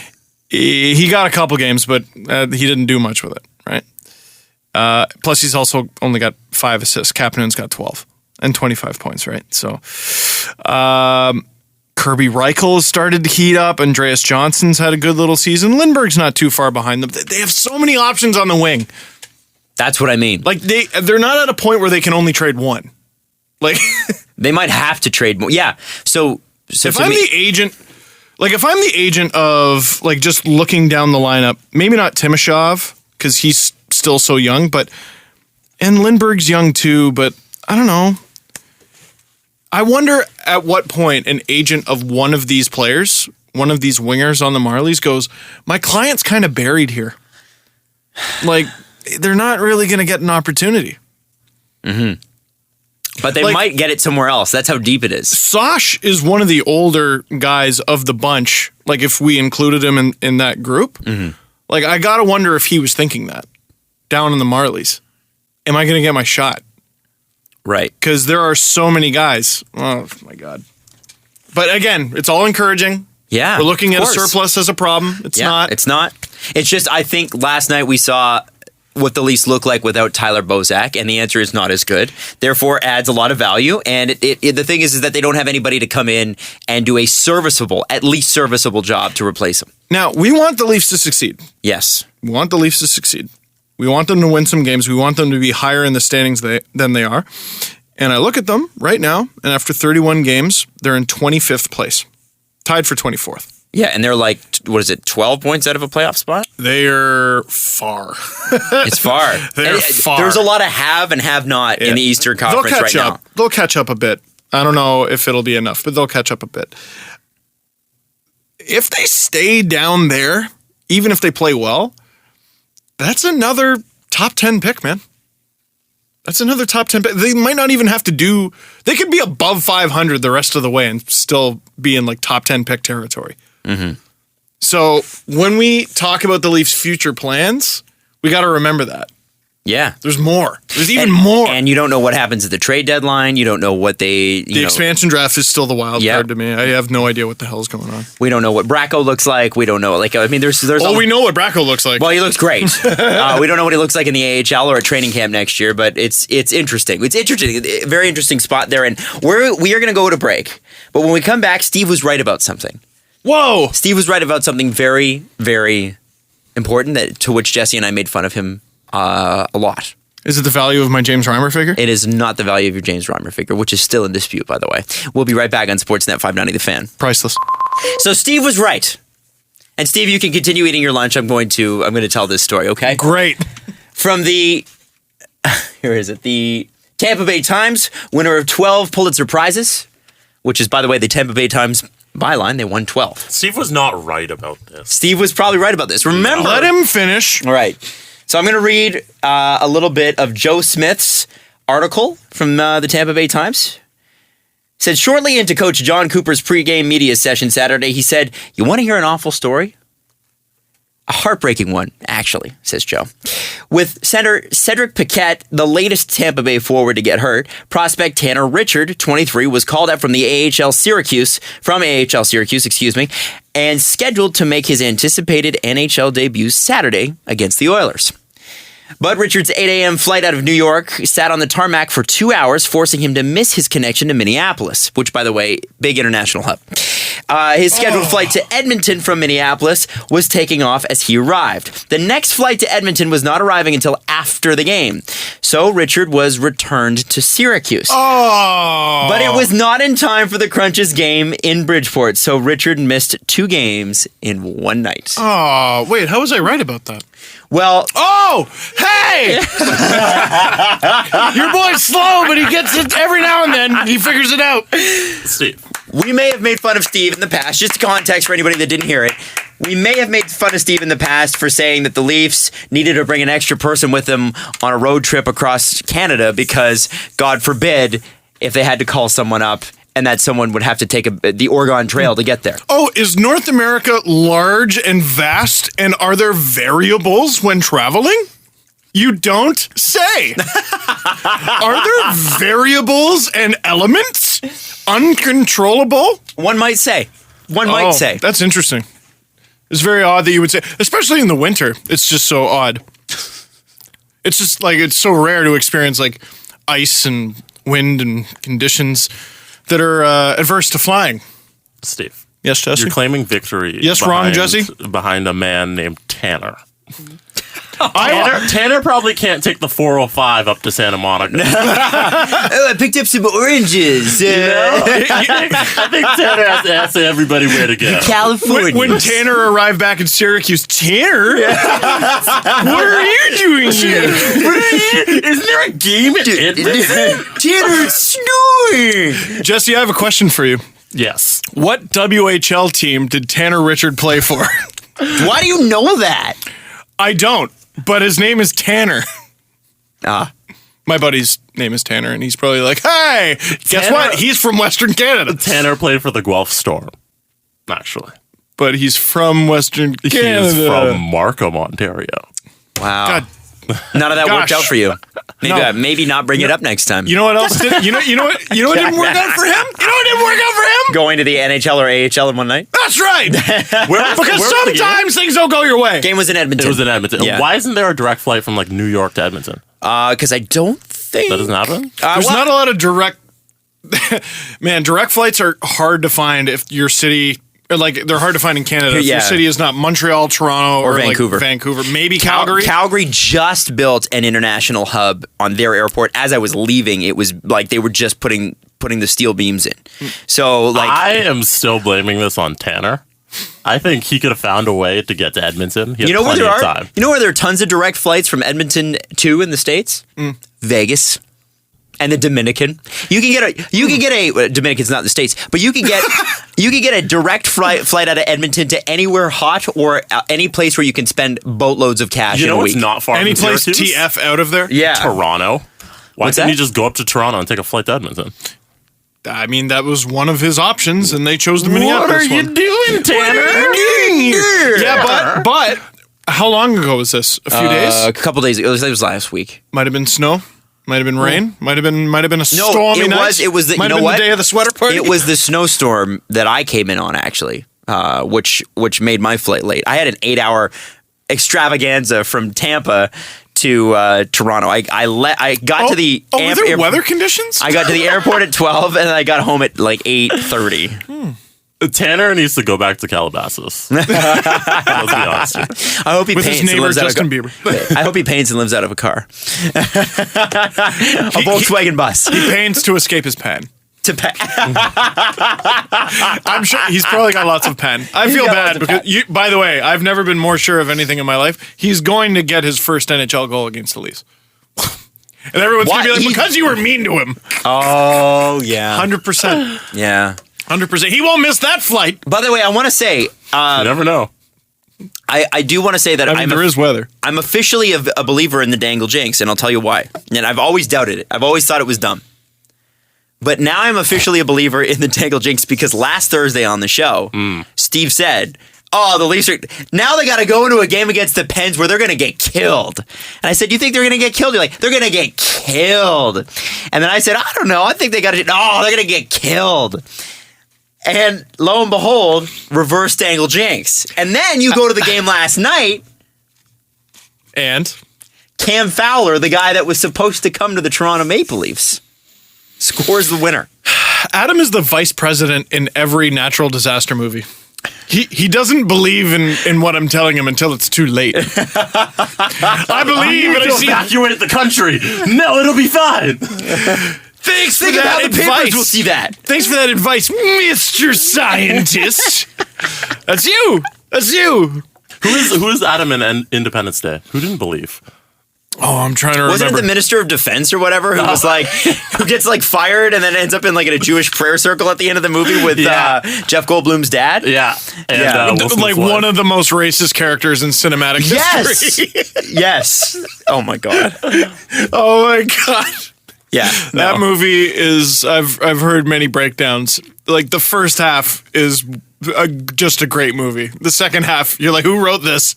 He got a couple games, but he didn't do much with it, right? Plus, he's also only got 5 assists. Kapanen's got 12 and 25 points, right? So, Kirby Reichel has started to heat up. Andreas Johnson's had a good little season. Lindbergh's not too far behind them. They have so many options on the wing. That's what I mean. Like they're not at a point where they can only trade one. Like they might have to trade more. Yeah. So if I'm the agent of like just looking down the lineup, maybe not Timashov because he's still so young, and Lindbergh's young too. But I don't know. I wonder at what point an agent of one of these players, one of these wingers on the Marlies goes, my client's kind of buried here. Like, they're not really going to get an opportunity. Mm-hmm. But they might get it somewhere else. That's how deep it is. Sosh is one of the older guys of the bunch, like if we included him in that group. Mm-hmm. Like, I got to wonder if he was thinking that down in the Marlies. Am I going to get my shot? Right. Because there are so many guys. Oh, my God. But again, it's all encouraging. Yeah. We're looking at a surplus as a problem. It's not. It's not. It's just, I think last night we saw what the Leafs look like without Tyler Bozak, and the answer is not as good. Therefore, adds a lot of value. And the thing is that they don't have anybody to come in and do a at least serviceable job to replace him. Now, we want the Leafs to succeed. Yes. We want the Leafs to succeed. We want them to win some games. We want them to be higher in the standings than they are. And I look at them right now, and after 31 games, they're in 25th place, tied for 24th. Yeah, and they're like, 12 points out of a playoff spot? They're far. It's far. They're far. There's a lot of have and have not in the Eastern Conference right now. They'll catch up a bit. I don't know if it'll be enough, but they'll catch up a bit. If they stay down there, even if they play well, that's another top 10 pick, man. That's another top 10 pick. They might not even have to do... They could be above 500 the rest of the way and still be in like top 10 pick territory. Mm-hmm. So when we talk about the Leafs' future plans, we got to remember that. Yeah. There's more. There's even more. And you don't know what happens at the trade deadline. You don't know what they... The expansion draft is still the wild card to me. I have no idea what the hell is going on. We don't know what Bracco looks like. We don't know. Like, I mean, there's... we know what Bracco looks like. Well, he looks great. We don't know what he looks like in the AHL or at training camp next year, but it's interesting. It's interesting. Very interesting spot there. And we are going to go to break. But when we come back, Steve was right about something. Whoa! Steve was right about something very, very important to which Jesse and I made fun of him a lot. Is it the value of my James Reimer figure? It is not the value of your James Reimer figure, which is still in dispute, by the way. We'll be right back on Sportsnet 590 The Fan. Priceless. So Steve was right. And Steve, you can continue eating your lunch. I'm going to tell this story, okay? Great. From the Tampa Bay Times, winner of 12 Pulitzer Prizes, which is, by the way, the Tampa Bay Times byline. They won 12. Steve was not right about this. Steve was probably right about this. Remember. Let him finish. All right. So I'm going to read a little bit of Joe Smith's article from the Tampa Bay Times. It said, shortly into Coach John Cooper's pregame media session Saturday, he said, "You want to hear an awful story? A heartbreaking one, actually," says Joe. With center Cedric Paquette, the latest Tampa Bay forward to get hurt, prospect Tanner Richard, 23, was called up from AHL Syracuse, and scheduled to make his anticipated NHL debut Saturday against the Oilers. But Richard's 8 a.m. flight out of New York sat on the tarmac for 2 hours, forcing him to miss his connection to Minneapolis, which, by the way, big international hub. His scheduled flight to Edmonton from Minneapolis was taking off as he arrived. The next flight to Edmonton was not arriving until after the game. So Richard was returned to Syracuse. Oh! But it was not in time for the Crunches game in Bridgeport, so Richard missed 2 games in one night. Oh, wait, how was I right about that? Well... Oh! Hey! Your boy's slow, but he gets it every now and then. He figures it out. Steve. We may have made fun of Steve in the past, just context for anybody that didn't hear it. We may have made fun of Steve in the past for saying that the Leafs needed to bring an extra person with them on a road trip across Canada because, God forbid, if they had to call someone up and that someone would have to take the Oregon Trail to get there. Oh, is North America large and vast, and are there variables when traveling? You don't say. Are there variables and elements? Uncontrollable? One might say. Might say. That's interesting. It's very odd that you would say, especially in the winter. It's just so odd. It's just like, it's so rare to experience like ice and wind and conditions that are adverse to flying. Steve. Yes, Jesse? You're claiming victory. Yes, wrong, Jesse? Behind a man named Tanner. Tanner probably can't take the 405 up to Santa Monica. I picked up some oranges. I think Tanner has to ask everybody where to go. California. When Tanner arrived back in Syracuse, Tanner? What are you doing here? Isn't there a game at Edmonton? Tanner, it's snowing. Jesse, I have a question for you. Yes. What WHL team did Tanner Richard play for? Why do you know that? I don't, but his name is Tanner. My buddy's name is Tanner, and he's probably like, hey, guess what? He's from Western Canada. Tanner played for the Guelph Storm, actually. But he's from Western Canada. He's from Markham, Ontario. Wow. God. None of that worked out for you. Maybe not bring it up next time. You know what else did? You know what didn't work out for him? You know what didn't work out for him? Going to the NHL or AHL in one night? That's right. Because sometimes things don't go your way. Game was in Edmonton. It was in Edmonton. Yeah. Why isn't there a direct flight from like New York to Edmonton? Because I don't think that doesn't happen. There's not a lot of direct. Man, direct flights are hard to find if your city Like, they're hard to find in Canada. If Yeah. your city is not Montreal, Toronto, Or like, Vancouver. Vancouver, maybe Calgary. Calgary just built an international hub on their airport. As I was leaving, it was like they were just putting the steel beams in. So, like, I am still blaming this on Tanner. I think he could have found a way to get to Edmonton. He had you know where plenty there of are? time. You know where there are tons of direct flights from Edmonton to in the States? Vegas. And the Dominican. You can get a Dominican's not in the States, but you can get a direct flight out of Edmonton to anywhere hot or any place where you can spend boatloads of cash You in know a what's week. not far Any from place Syracuse? TF out of there? Yeah. Toronto. Why What's didn't that? you just go up to Toronto and take a flight to Edmonton? I mean, that was one of his options, and they chose the Minneapolis one. doing, Tanner? Yeah, but how long ago was this? A few days? A couple days ago. It was last week. Might have been snow. Might have been rain. Might have been a stormy night. It was the, might you know have been what? the day of the sweater party. It was the snowstorm that I came in on, actually, which made my flight late. I had an 8-hour extravaganza from Tampa to Toronto. I got to the were there weather conditions? I got to the airport at 12 and I got home at like 8:30. Tanner needs to go back to Calabasas. Let's be honest. I hope he With paints his and neighbor lives out of Justin Bieber. I hope he paints and lives out of a car. A Volkswagen bus. He pains to escape his pen. I'm sure he's probably got lots of pen. I feel got bad lots of because by the way, I've never been more sure of anything in my life. He's going to get his first NHL goal against the Leafs. And everyone's Why? going to be like, because you were mean to him. Oh, yeah. 100%. Yeah. 100%. He won't miss that flight. By the way, I want to say, You never know. I do want to say that I mean, there is weather. I'm officially a believer in the Dangle jinx, and I'll tell you why. And I've always doubted it. I've always thought it was dumb. But now I'm officially a believer in the Dangle jinx because last Thursday on the show, Steve said, oh, the Leafs now they got to go into a game against the Pens where they're going to get killed. And I said, you think they're going to get killed? You're like, they're going to get killed. And then I said, I don't know. I think they got to, no, they're going to get killed. And lo and behold, reverse Dangle jinx. And then you go to the game last night. And Cam Fowler, the guy that was supposed to come to the Toronto Maple Leafs, scores the winner. Adam is the vice president in every natural disaster movie. He doesn't believe in what I'm telling him until it's too late. I believe and I see. Evacuate the country. No, it'll be fine. Thanks for Think of that how the advice. papers will see that. Thanks for that advice, Mr. Scientist. That's you. That's you. Who is Adam in Independence Day? Who didn't believe? Oh, I'm trying to remember. Wasn't it the Minister of Defense or whatever who was like, who gets like fired and then ends up in like in a Jewish prayer circle at the end of the movie with Jeff Goldblum's dad? Yeah. And, Yeah. Will Smith's like wife. one of the most racist characters in cinematic history. Yes. Yes. Oh my God. Oh my god. Yeah. That movie is I've heard many breakdowns. Like the first half is just a great movie. The second half, you're like, who wrote this?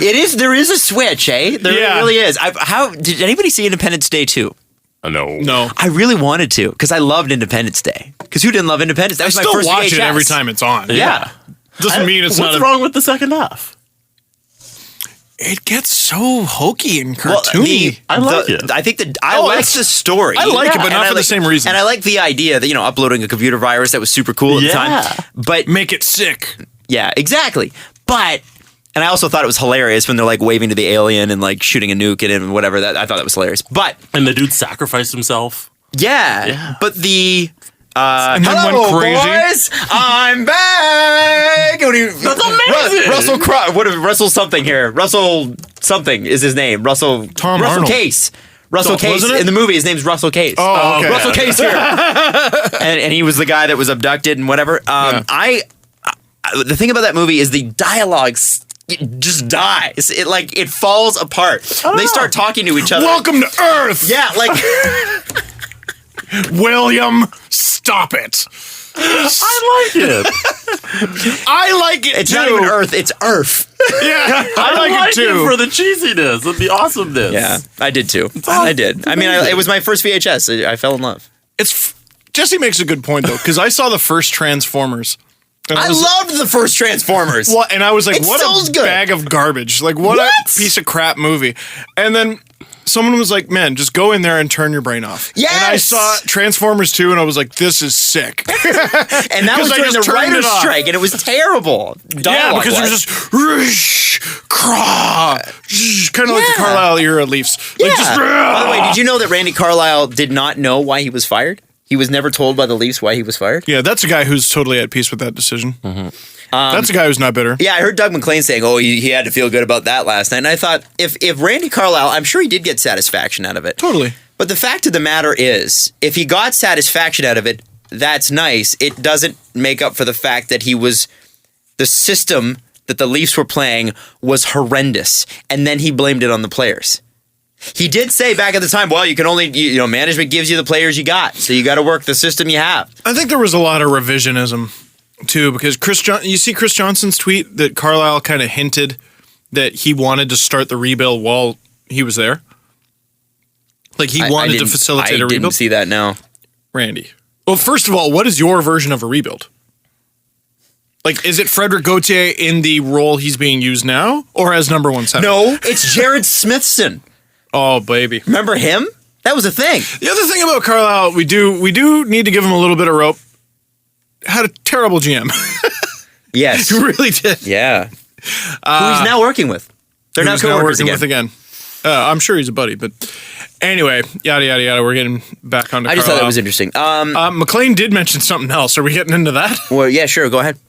It is. There is a switch, eh? There Yeah. really is. How did anybody see Independence Day 2? No. No. I really wanted to because I loved Independence Day. Because who didn't love Independence Day? That was I my still first watch it VHS. every time it's on. Yeah. Doesn't mean it's What's not wrong with the second half? It gets so hokey and Well, cartoony. I like it. I think that I Oh, like it's- the story. I like it, but And not I for the like- same reason. And I like the idea that, uploading a computer virus that was super cool at the Yeah. time. But Make it sick. yeah, exactly. But and I also thought it was hilarious when they're like waving to the alien and like shooting a nuke at him and whatever. That I thought that was hilarious. But And the dude sacrificed himself. yeah. But the And then hello, went crazy. boys! I'm back. That's amazing. Russell Russell something here. Russell something is his name. Russell Tom Russell Arnold. Case. Russell Case wasn't it? in the movie. His name's Russell Case. Oh, okay. Russell Case here, and he was the guy that was abducted and whatever. The thing about that movie is the dialogue it just dies. It falls apart. They start talking to each other. Welcome to Earth. Yeah, like William, stop it. I like it. I like it it's too. not even Earth. It's Earth. Yeah, I like it too. for the cheesiness and the awesomeness. Yeah, I did too. I did. I mean, it was my first VHS. I fell in love. Jesse makes a good point though, because I saw the first Transformers. And I loved the first Transformers. Well, and I was like, It what sounds a good. bag of garbage. Like, what a piece of crap movie. And then someone was like, man, just go in there and turn your brain off. Yes! And I saw Transformers 2 and I was like, this is sick. And that was during the writer's strike, and it was terrible. Yeah, because it was just roosh, craw, kind of like the Carlyle era Leafs. Like, Yeah. By the way, did you know that Randy Carlyle did not know why he was fired? He was never told by the Leafs why he was fired? Yeah, that's a guy who's totally at peace with that decision. That's a guy who's not bitter. Yeah, I heard Doug McLean saying, he had to feel good about that last night. And I thought, if Randy Carlyle, I'm sure he did get satisfaction out of it. Totally. But the fact of the matter is, if he got satisfaction out of it, that's nice. It doesn't make up for the fact that the system that the Leafs were playing was horrendous. And then he blamed it on the players. He did say back at the time, well, you can only, management gives you the players you got. So you got to work the system you have. I think there was a lot of revisionism, too, because you see Chris Johnson's tweet that Carlyle kind of hinted that he wanted to start the rebuild while he was there? Like, he wanted to facilitate a rebuild? I didn't see that, no. Randy. Well, first of all, what is your version of a rebuild? Like, is it Frederick Gauthier in the role he's being used now, or as number one center? No, it's Jared Smithson. Oh, baby. Remember him? That was a thing. The other thing about Carlyle, we do need to give him a little bit of rope. Had a terrible GM. Yes. He really did. Yeah. Who he's now working with. They're now co-workers again. I'm sure he's a buddy, but anyway, yada, yada, yada. We're getting back onto Carlyle. I just thought that was interesting. McLean did mention something else. Are we getting into that? Well, yeah, sure. Go ahead.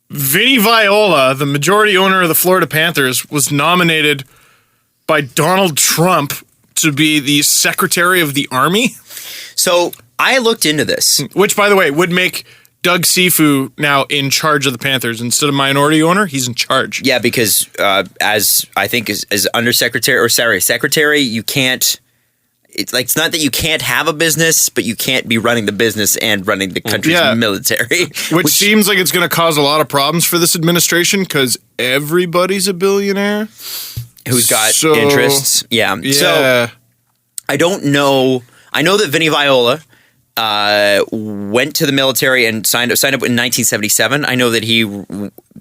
Vinny Viola, the majority owner of the Florida Panthers, was nominated by Donald Trump to be the Secretary of the Army. So I looked into this. Which, by the way, would make Doug Sifu now in charge of the Panthers. Instead of minority owner, he's in charge. Yeah, because as I think as undersecretary, secretary, you can't... It's not that you can't have a business, but you can't be running the business and running the country's military. Which seems like it's going to cause a lot of problems for this administration because everybody's a billionaire. Who's got interests. Yeah. So I don't know. I know that Vinny Viola went to the military and signed up in 1977. I know that he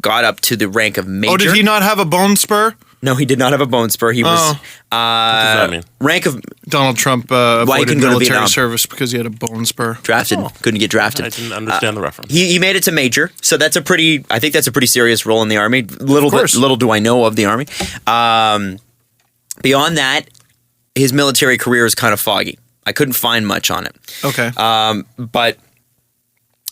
got up to the rank of major. Oh, did he not have a bone spur? No, he did not have a bone spur. He was what does that mean? Rank of Donald Trump avoided military service because he had a bone spur. Drafted. Couldn't get drafted. I didn't understand the reference. He made it to major, so that's I think that's a pretty serious role in the Army. Little do I know of the Army. Beyond that, his military career is kind of foggy. I couldn't find much on it. Okay. But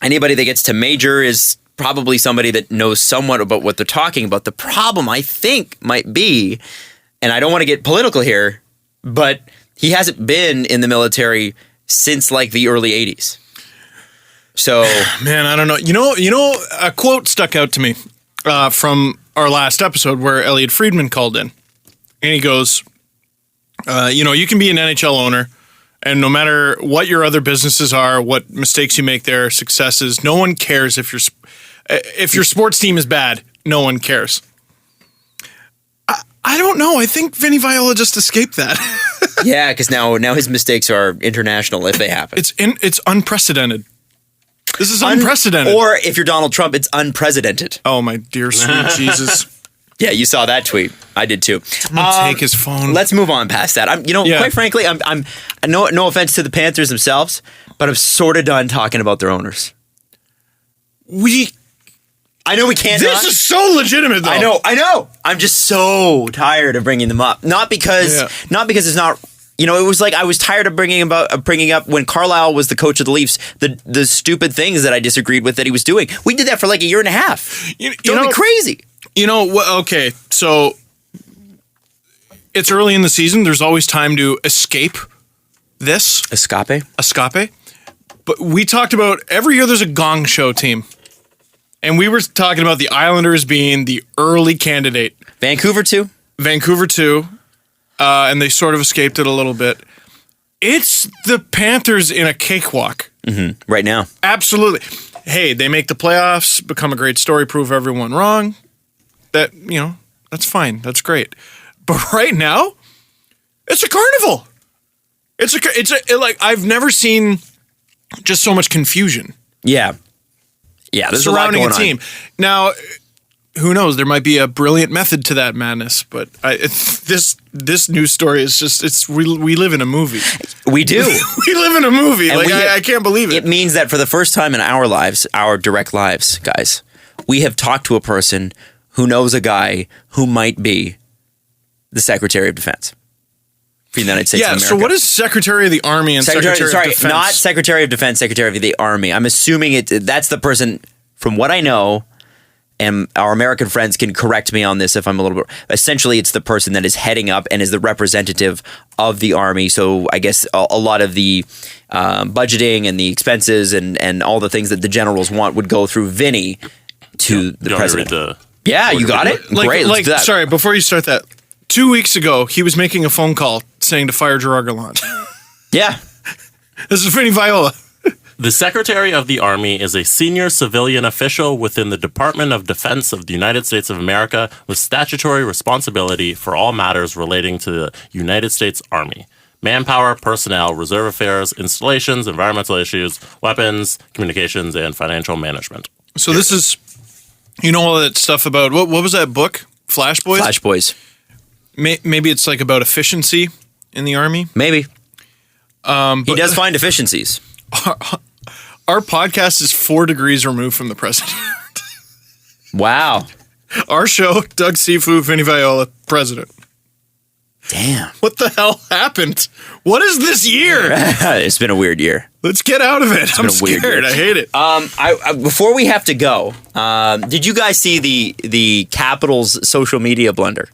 anybody that gets to major is probably somebody that knows somewhat about what they're talking about. The problem, I think, might be, and I don't want to get political here, but he hasn't been in the military since like the early 80s. So, man, I don't know. You know, a quote stuck out to me from our last episode where Elliot Friedman called in, and he goes, you can be an NHL owner, and no matter what your other businesses are, what mistakes you make there, successes, no one cares if your sports team is bad. No one cares. I don't know. I think Vinny Viola just escaped that. Yeah, because now his mistakes are international if they happen. It's unprecedented. This is unprecedented. Or if you're Donald Trump, it's unprecedented. Oh my dear sweet Jesus. Yeah, you saw that tweet. I did too. Take his phone. Let's move on past that. Quite frankly, I'm no offense to the Panthers themselves, but I'm sort of done talking about their owners. I know we can't. This is so legitimate, though. I know. I'm just so tired of bringing them up. Not because it's not. It was like I was tired of bringing up when Carlyle was the coach of the Leafs, the stupid things that I disagreed with that he was doing. We did that for like a year and a half. Don't be crazy. Okay, so it's early in the season. There's always time to escape this. Escape. But we talked about every year there's a gong show team. And we were talking about the Islanders being the early candidate. Vancouver too. And they sort of escaped it a little bit. It's the Panthers in a cakewalk. Mm-hmm. Right now. Absolutely. Hey, they make the playoffs, become a great story, prove everyone wrong. That's fine. That's great. But right now, it's a carnival. I've never seen just so much confusion. Yeah. Yeah, there's surrounding a lot going team. Now, who knows? There might be a brilliant method to that madness, but this news story is just we live in a movie. We do. We live in a movie. And I can't believe it. It means that for the first time in our lives, our direct lives, guys, we have talked to a person who knows a guy who might be the Secretary of Defense for the United States of America. So what is Secretary of the Army and Secretary of Defense? Not Secretary of Defense, Secretary of the Army. I'm assuming that's the person, from what I know, and our American friends can correct me on this if I'm a little bit. Essentially, it's the person that is heading up and is the representative of the Army. So I guess a lot of the budgeting and the expenses and all the things that the generals want would go through Vinny to the president. You got it? Great, let's do that. Sorry, before you start that, 2 weeks ago, he was making a phone call saying to fire Gerard Gallant. Yeah. This is Vinny Viola. The Secretary of the Army is a senior civilian official within the Department of Defense of the United States of America with statutory responsibility for all matters relating to the United States Army. Manpower, personnel, reserve affairs, installations, environmental issues, weapons, communications, and financial management. So this is, all that stuff about, what was that book? Flash Boys? Flash Boys. Maybe it's like about efficiency in the Army? Maybe. He does find efficiencies. Our podcast is 4 degrees removed from the president. Wow. Our show, Doug Sifu, Vinny Viola, president. Damn. What the hell happened? What is this year? It's been a weird year. Let's get out of it. I'm scared. I hate it. I before we have to go, did you guys see the Capitals social media blunder?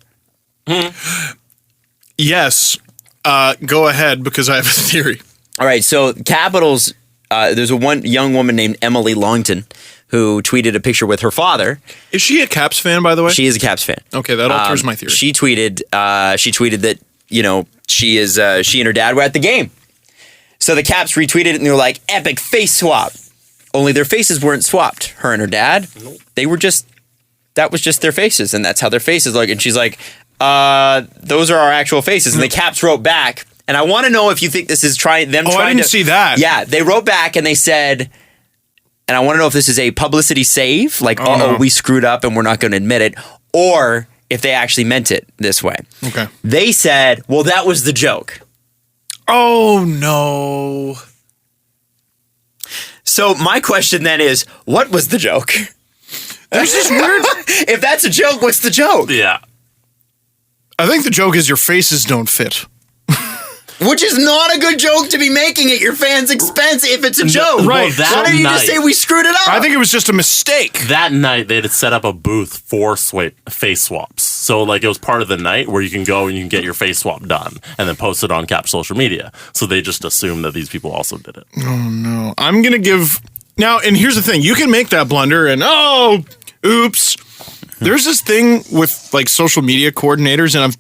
Yes. Go ahead, because I have a theory. All right, so Capitals, there's one young woman named Emily Longton who tweeted a picture with her father. Is she a Caps fan, by the way? She is a Caps fan. Okay, that alters my theory. She tweeted that, she and her dad were at the game. So the Caps retweeted it and they were like, epic face swap. Only their faces weren't swapped. Her and her dad, they were that was just their faces, and that's how their faces look. And she's like, those are our actual faces. And the Caps wrote back, and I want to know if you think this is trying to... I didn't see that. Yeah, they wrote back and they said, and I want to know if this is a publicity save, like, we screwed up and we're not going to admit it, or if they actually meant it this way. Okay. They said, well, that was the joke. Oh, no. So my question then is, what was the joke? There's this weird... If that's a joke, what's the joke? Yeah. I think the joke is your faces don't fit. Which is not a good joke to be making at your fans' expense if it's a joke. Right. Why don't you just say we screwed it up? I think it was just a mistake. That night, they had set up a booth for face swaps. So, it was part of the night where you can go and you can get your face swap done and then post it on Cap social media. So they just assumed that these people also did it. Oh, no. I'm going to give... Now, and here's the thing. You can make that blunder and, oops. There's this thing with, social media coordinators, and I've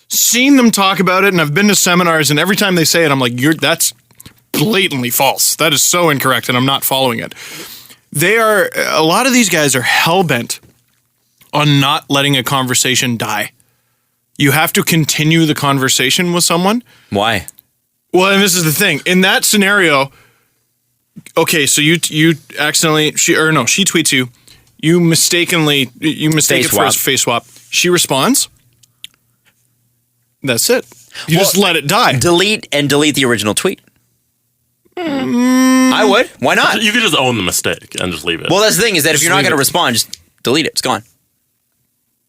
seen them talk about it, and I've been to seminars, and every time they say it, I'm like, that's blatantly false. That is so incorrect, and I'm not following it. A lot of these guys are hell-bent on not letting a conversation die. You have to continue the conversation with someone. Why? Well, and this is the thing. In that scenario, okay, so you accidentally, she tweets you, you mistake it for a face swap. She responds. That's it. You just let it die. Delete the original tweet. I would. Why not? You could just own the mistake and just leave it. Well, that's the thing is that if you're not going to respond, just delete it. It's gone.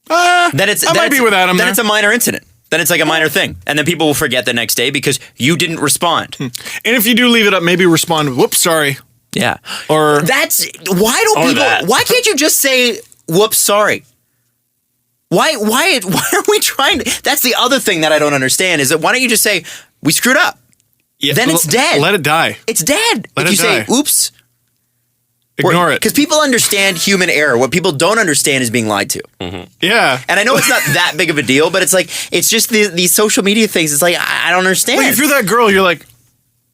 I might be with Adam. Then it's a minor incident. Then it's like a minor thing. And then people will forget the next day because you didn't respond. And if you do leave it up, maybe respond with, whoops, sorry. Yeah. Or why can't you just say, whoops, sorry? Why are we trying to? That's the other thing that I don't understand is that why don't you just say, we screwed up? Yeah, then it's dead. Let it die. It's dead. Let if it you die. say, oops. Ignore it. Because people understand human error. What people don't understand is being lied to. Mm-hmm. Yeah. And I know it's not that big of a deal, but it's just these social media things. It's like, I don't understand. Wait, if you're that girl, you're like,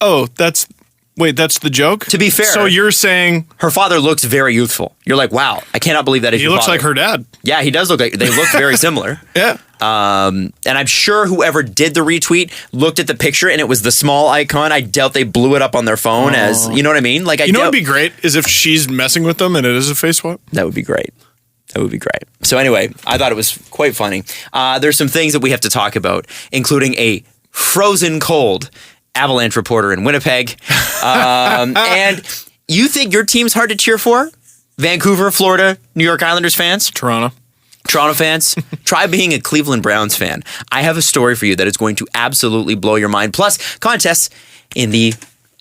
oh, that's the joke? To be fair. So you're saying... Her father looks very youthful. You're like, wow, I cannot believe that is your father. He looks like her dad. Yeah, he does look like... They look very similar. Yeah. And I'm sure whoever did the retweet looked at the picture and it was the small icon. I doubt they blew it up on their phone as... You know what I mean? You know what would be great is if she's messing with them and it is a face swap. That would be great. That would be great. So anyway, I thought it was quite funny. There's some things that we have to talk about, including a frozen cold Avalanche reporter in Winnipeg. And you think your team's hard to cheer for? Vancouver, Florida, New York Islanders fans? Toronto fans, try being a Cleveland Browns fan. I have a story for you that is going to absolutely blow your mind. Plus, contests in the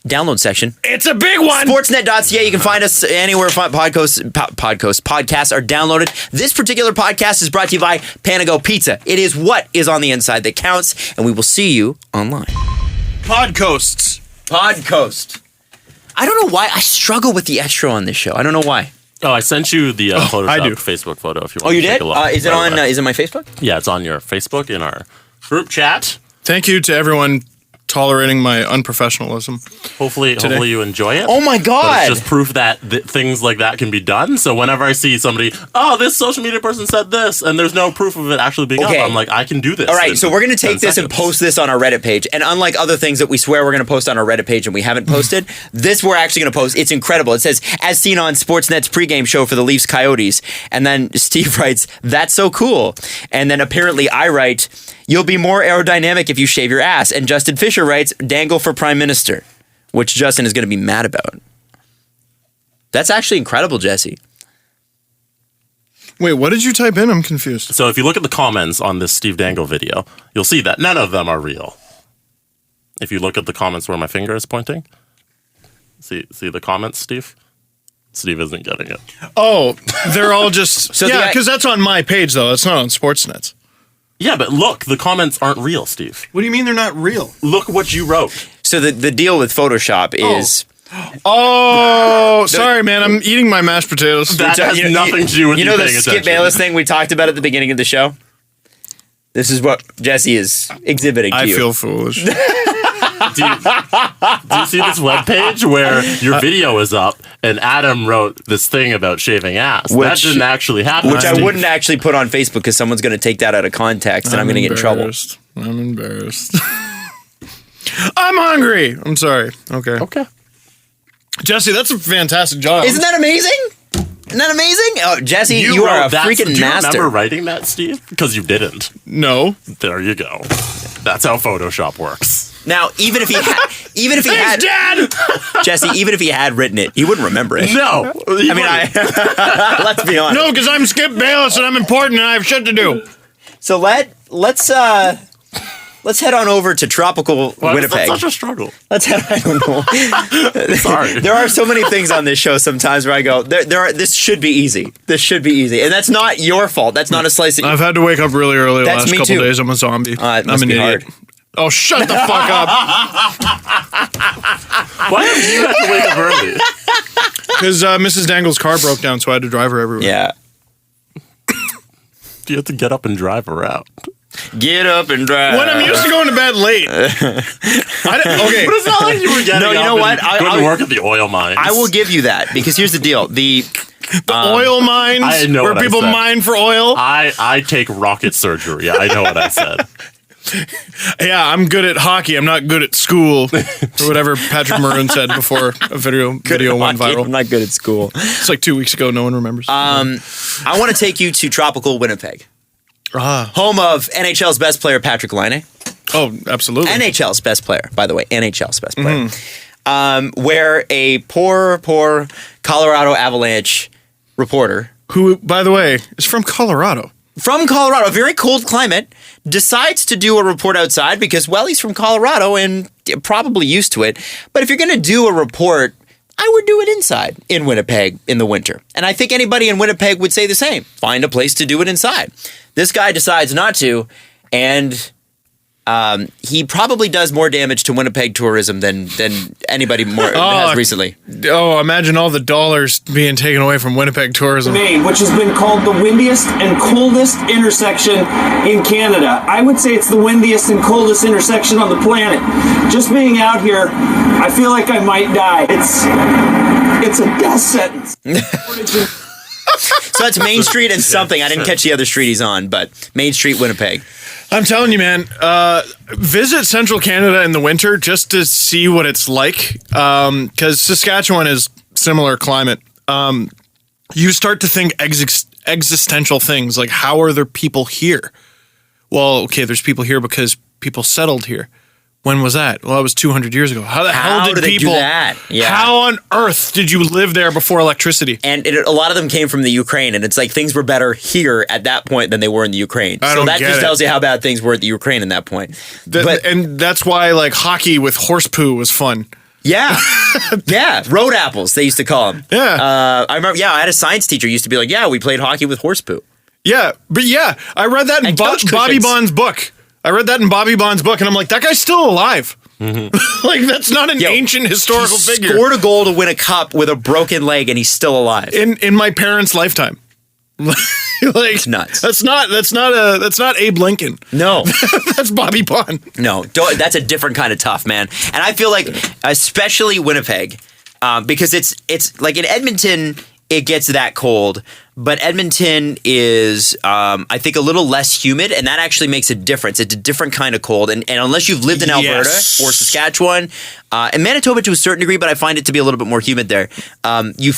download section. It's a big one. Sportsnet.ca. You can find us anywhere podcasts are downloaded. This particular podcast is brought to you by Panago Pizza. It is what is on the inside that counts, and we will see you online. Podcoast. I don't know why I struggle with the extra on this show. I don't know why. Oh, I sent you the Photoshop Facebook photo if you want to take a look. Is it on? Is it my Facebook? Yeah, it's on your Facebook in our group chat. Thank you to everyone tolerating my unprofessionalism. Hopefully you enjoy it. Oh my God. But it's just proof that things like that can be done. So whenever I see somebody, this social media person said this, and there's no proof of it actually being up, I'm like, I can do this. All right, so we're going to take this and post this on our Reddit page. And unlike other things that we swear we're going to post on our Reddit page and we haven't posted, this we're actually going to post. It's incredible. It says, as seen on Sportsnet's pregame show for the Leafs Coyotes. And then Steve writes, that's so cool. And then apparently I write, you'll be more aerodynamic if you shave your ass. And Justin Fisher writes, Dangle for Prime Minister, which Justin is going to be mad about. That's actually incredible, Jesse. Wait, what did you type in? I'm confused. So if you look at the comments on this Steve Dangle video, you'll see that none of them are real. If you look at the comments where my finger is pointing, see the comments, Steve? Steve isn't getting it. Oh, they're all just... because that's on my page, though. It's not on Sportsnet's. Yeah, but look, the comments aren't real, Steve. What do you mean they're not real? Look what you wrote. So the deal with Photoshop is... Sorry, man. I'm eating my mashed potatoes. That has nothing to do with you know the Skip Bayless thing we talked about at the beginning of the show? This is what Jesse is exhibiting to you. I feel foolish. Do you see this webpage where your video is up and Adam wrote this thing about shaving ass? That didn't actually happen. Which I wouldn't actually put on Facebook because someone's going to take that out of context and I'm going to get in trouble. I'm embarrassed. I'm hungry. I'm sorry. Okay. Jesse, that's a fantastic job. Isn't that amazing? Isn't that amazing? Oh, Jesse, you are a freaking master. Do you remember writing that, Steve? Because you didn't. No. There you go. That's how Photoshop works. Now, even if he had, Dad! Jesse, even if he had written it, he wouldn't remember it. No. I mean, let's be honest. No, because I'm Skip Bayless and I'm important and I have shit to do. So let's head on over to tropical Winnipeg. That's such a struggle. Let's head. I don't know. Sorry. There are so many things on this show sometimes where I go, this should be easy. This should be easy, and that's not your fault. That's not a slice. I've had to wake up really early the That's last me couple too. days. I'm a zombie. It must I'm an be idiot. hard. Oh, shut the fuck up. Why have you had to wake up early? Because Mrs. Dangle's car broke down, so I had to drive her everywhere. Yeah. Do you have to get up and drive her out? Get up and drive. When I'm used to going to bed late. Okay. But it's not like you were getting No, you up know what? and going to work at the oil mines. I will give you that because here's the deal. The oil mines I know where what I people said. mine for oil. I take rocket surgery. I know what I said. Yeah, I'm good at hockey. I'm not good at school. Or whatever Patrick Maroon said before a video went viral. I'm not good at school. It's like 2 weeks ago. No one remembers. I want to take you to tropical Winnipeg. Home of NHL's best player, Patrick Laine. Oh, absolutely. NHL's best player, by the way. NHL's best player. Where a poor Colorado Avalanche reporter. Who, by the way, is from Colorado. From Colorado, a very cold climate, decides to do a report outside because, well, he's from Colorado and probably used to it. But if you're going to do a report, I would do it inside in Winnipeg in the winter. And I think anybody in Winnipeg would say the same. Find a place to do it inside. This guy decides not to, and he probably does more damage to Winnipeg tourism than anybody has recently. Oh, imagine all the dollars being taken away from Winnipeg tourism. Maine, which has been called the windiest and coldest intersection in Canada. I would say it's the windiest and coldest intersection on the planet. Just being out here, I feel like I might die. It's a death sentence. So that's Main Street and something. I didn't catch the other street he's on, but Main Street, Winnipeg. I'm telling you, man, visit Central Canada in the winter just to see what it's like, because Saskatchewan is similar climate. You start to think existential things. Like, how are there people here? Well, okay, there's people here because people settled here. When was that? Well, that was 200 years ago. How the hell did they people do that? Yeah. How on earth did you live there before electricity? And a lot of them came from the Ukraine, and it's like things were better here at that point than they were in the Ukraine. So that just tells you how bad ththings were at the Ukraine in that point. And that's why, like, hockey with horse poo was fun. Yeah. Yeah. Road apples, they used to call them. Yeah. I remember, I had a science teacher who used to be like, yeah, we played hockey with horse poo. Yeah. But yeah, I read that in Bobby Bond's book. And I'm like, that guy's still alive. Mm-hmm. Like, that's not an ancient historical figure. Scored a goal to win a cup with a broken leg, and he's still alive. In my parents' lifetime. Like, it's nuts. That's not Abe Lincoln. No. That's Bobby Bond. No, that's a different kind of tough, man. And I feel like, especially Winnipeg, because it's like in Edmonton, it gets that cold, but Edmonton is, I think, a little less humid, and that actually makes a difference. It's a different kind of cold, and unless you've lived in Alberta or Saskatchewan, and Manitoba to a certain degree, but I find it to be a little bit more humid there. You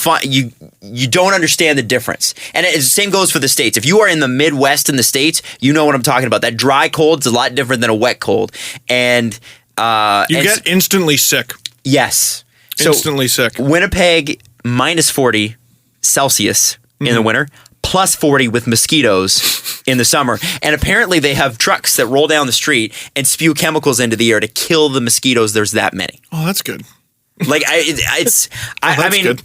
don't understand the difference, and the same goes for the States. If you are in the Midwest in the States, you know what I'm talking about. That dry cold is a lot different than a wet cold, and you get instantly sick. Yes, instantly sick. Winnipeg minus 40 Celsius in the winter, plus 40 with mosquitoes in the summer. And apparently they have trucks that roll down the street and spew chemicals into the air to kill the mosquitoes. There's that many. Oh, that's good. Like that's an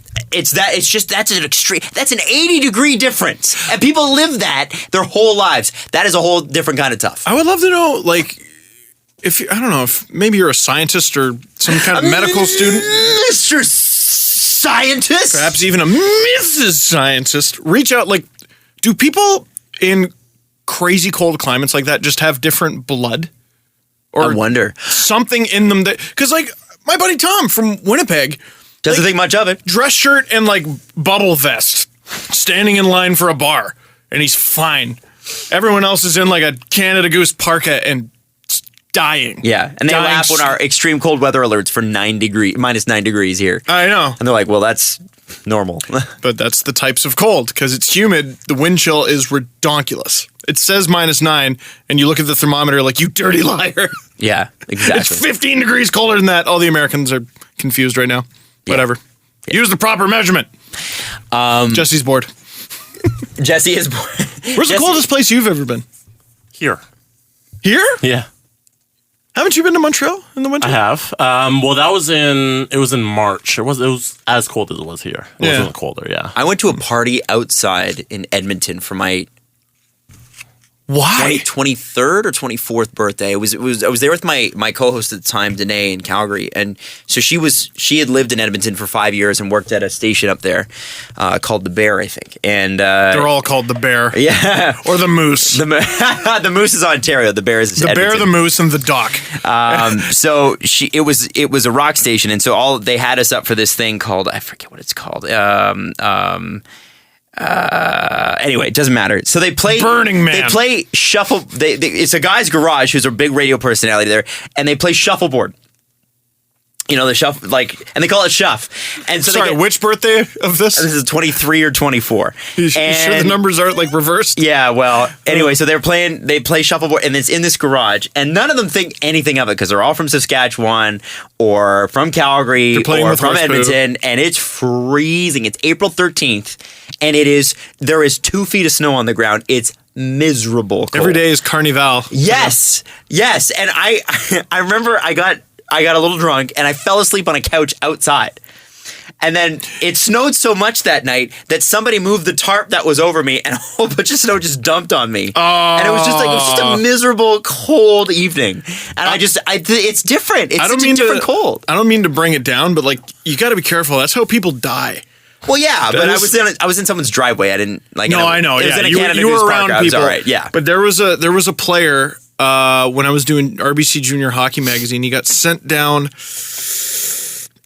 extreme. That's an 80-degree difference, and people live that their whole lives. That is a whole different kind of tough. I would love to know, like, if maybe you're a scientist or some kind of medical student, Mr. Scientist, perhaps even a Mrs. Scientist. Reach out. Like, do people in crazy cold climates like that just have different blood? Or I wonder. Something in them that, because, like, my buddy Tom from Winnipeg doesn't think much of it. Dress shirt and, like, bubble vest, standing in line for a bar, and he's fine. Everyone else is in, like, a Canada Goose parka and dying. Yeah, and they laugh when our extreme cold weather alerts for minus 9 degrees here. I know. And they're like, well, that's normal. But that's the types of cold, because it's humid. The wind chill is redonkulous. It says minus 9, and you look at the thermometer like, you dirty liar. Yeah, exactly. It's 15 degrees colder than that. All the Americans are confused right now. Yeah. Whatever. Yeah. Use the proper measurement. Jesse's bored. Jesse is bored. Where's the coldest place you've ever been? Here. Here? Yeah. Haven't you been to Montreal in the winter? I have. Well, it was in March. It was as cold as it was here. It wasn't colder, yeah. I went to a party outside in Edmonton for my 23rd or 24th birthday. I was there with my co-host at the time, Danae, in Calgary, and so she had lived in Edmonton for 5 years and worked at a station up there called the Bear, I think. And they're all called the Bear, yeah, or the Moose. The Moose is Ontario. The Bear is the Edmonton. Bear, the Moose, and the Dock. So it was a rock station, and so they had us up for this thing called, I forget what it's called. Anyway, it doesn't matter. So they play Burning Man. They play shuffle. It's a guy's garage who's a big radio personality there, and they play shuffleboard. You know, the shuffle, and they call it shuff. And so sorry, which birthday of this? This is 23 or 24. You sure the numbers aren't reversed? Yeah. Well, anyway, so they play shuffleboard, and it's in this garage, and none of them think anything of it because they're all from Saskatchewan or from Calgary or from Edmonton, and it's freezing. It's April 13th, and there is 2 feet of snow on the ground. It's miserable cold. Every day is Carnival. Yes. Yes. And I remember I got a little drunk and I fell asleep on a couch outside. And then it snowed so much that night that somebody moved the tarp that was over me and a whole bunch of snow just dumped on me. Oh. And it was just a miserable, cold evening. And it's different. It's such a different cold. I don't mean to bring it down, but you got to be careful. That's how people die. Well, yeah, but I was in someone's driveway. I didn't No, I know. It was in a Canada Goose park. I was all right. Yeah. But there was a player when I was doing RBC Junior Hockey Magazine. He got sent down,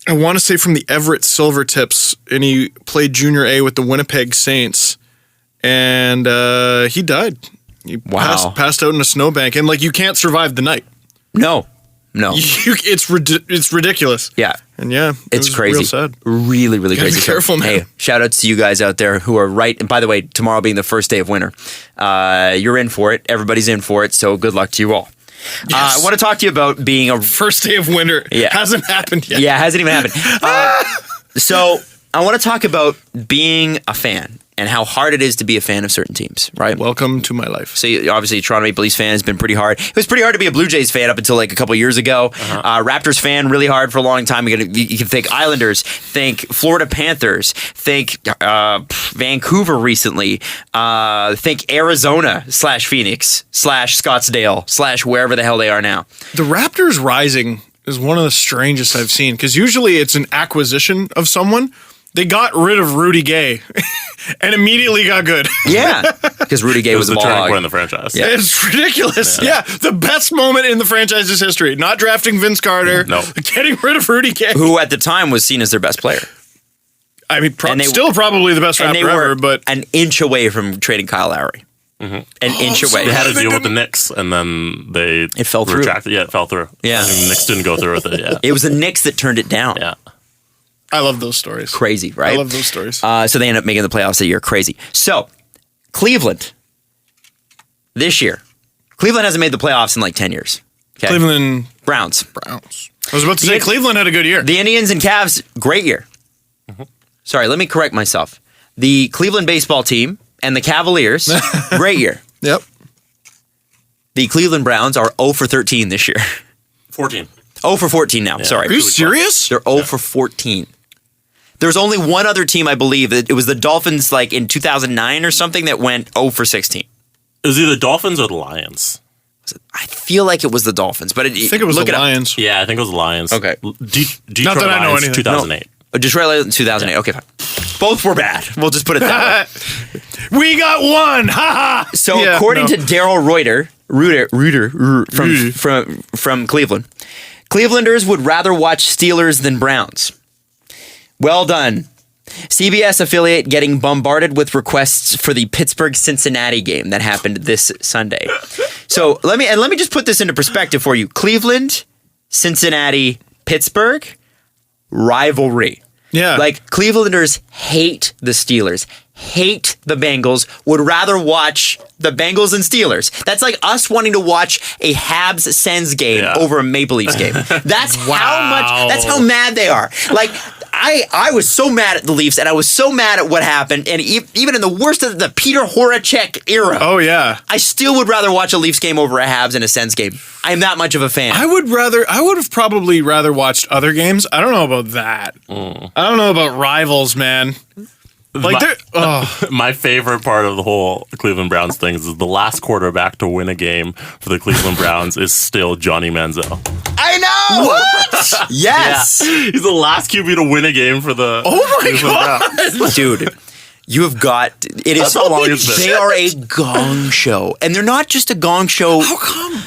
I want to say, from the Everett Silvertips, and he played Junior A with the Winnipeg Saints, and he died. He passed out in a snowbank, and you can't survive the night. No. It's ridiculous. Yeah. And yeah, it's was crazy. Real sad. Really, really crazy. Be careful, man. Hey, shout outs to you guys out there who are right. And by the way, tomorrow being the first day of winter, you're in for it. Everybody's in for it. So good luck to you all. Yes. I want to talk to you about being a first day of winter. Yeah. Hasn't happened yet. Yeah, hasn't even happened. So I want to talk about being a fan and how hard it is to be a fan of certain teams, right? Welcome to my life. So obviously, Toronto Maple Leafs fan has been pretty hard. It was pretty hard to be a Blue Jays fan up until like a couple years ago. Raptors fan, really hard for a long time. You can think Islanders, think Florida Panthers, think Vancouver recently, think Arizona /Phoenix /Scottsdale / wherever the hell they are now. The Raptors rising is one of the strangest I've seen because usually it's an acquisition of someone. They got rid of Rudy Gay and immediately got good. Yeah, because Rudy Gay was the the turning ball point in hog. the franchise. Yeah. It's ridiculous. Yeah, the best moment in the franchise's history. Not drafting Vince Carter. No. Getting rid of Rudy Gay. Who at the time was seen as their best player. I mean, And they- still probably the best And Raptor they were ever, but an inch away from trading Kyle Lowry. An inch away. They had to deal with the Knicks, and then they It fell through. retracted. Yeah, it fell through. Yeah. And the Knicks didn't go through with it. Yeah, It was the Knicks that turned it down. yeah. I love those stories. Crazy, right? I love those stories. So they end up making the playoffs that year. Crazy. So, Cleveland, this year. Cleveland hasn't made the playoffs in like 10 years. Okay? Cleveland Browns. Browns. I was about to say Cleveland had a good year. The Indians and Cavs, great year. Sorry, let me correct myself. The Cleveland baseball team and the Cavaliers, great year. Yep. The Cleveland Browns are 0 for 13 this year. 14. 0 for 14 now. Sorry. Are you serious? They're 0 for 14. There's only one other team, I believe. It was the Dolphins, like in 2009 or something, that went 0 for 16. It was either the Dolphins or the Lions. I feel like it was the Dolphins, but I think it was the Lions. Yeah, I think it was the Lions. Okay. Detroit Not that I know Lions, anything. 2008. Detroit Lions 2008. Okay, fine. Both were bad. We'll just put it that way. We got one. Ha ha. So Yeah, according no. to Daryl Reuter from Cleveland, Clevelanders would rather watch Steelers than Browns. Well done. CBS affiliate getting bombarded with requests for the Pittsburgh-Cincinnati game that happened this Sunday. So let me just put this into perspective for you. Cleveland, Cincinnati, Pittsburgh, rivalry. Yeah. Like, Clevelanders hate the Steelers, hate the Bengals, would rather watch the Bengals and Steelers. That's like us wanting to watch a Habs-Sens game over a Maple Leafs game. That's that's how mad they are. Like, I was so mad at the Leafs, and I was so mad at what happened, and even in the worst of the Peter Horacek era, Oh, yeah. I still would rather watch a Leafs game over a Habs and a Sens game. I am that much of a fan. I would have probably rather watched other games. I don't know about that. I don't know about rivals, man. Like, My favorite part of the whole Cleveland Browns thing is the last quarterback to win a game for the Cleveland Browns is still Johnny Manziel. I know! What? Yes! Yeah. He's the last QB to win a game for the Cleveland Browns. Dude, you have got it is That's how long it's been. they are a gong show. And they're not just a gong show. how come?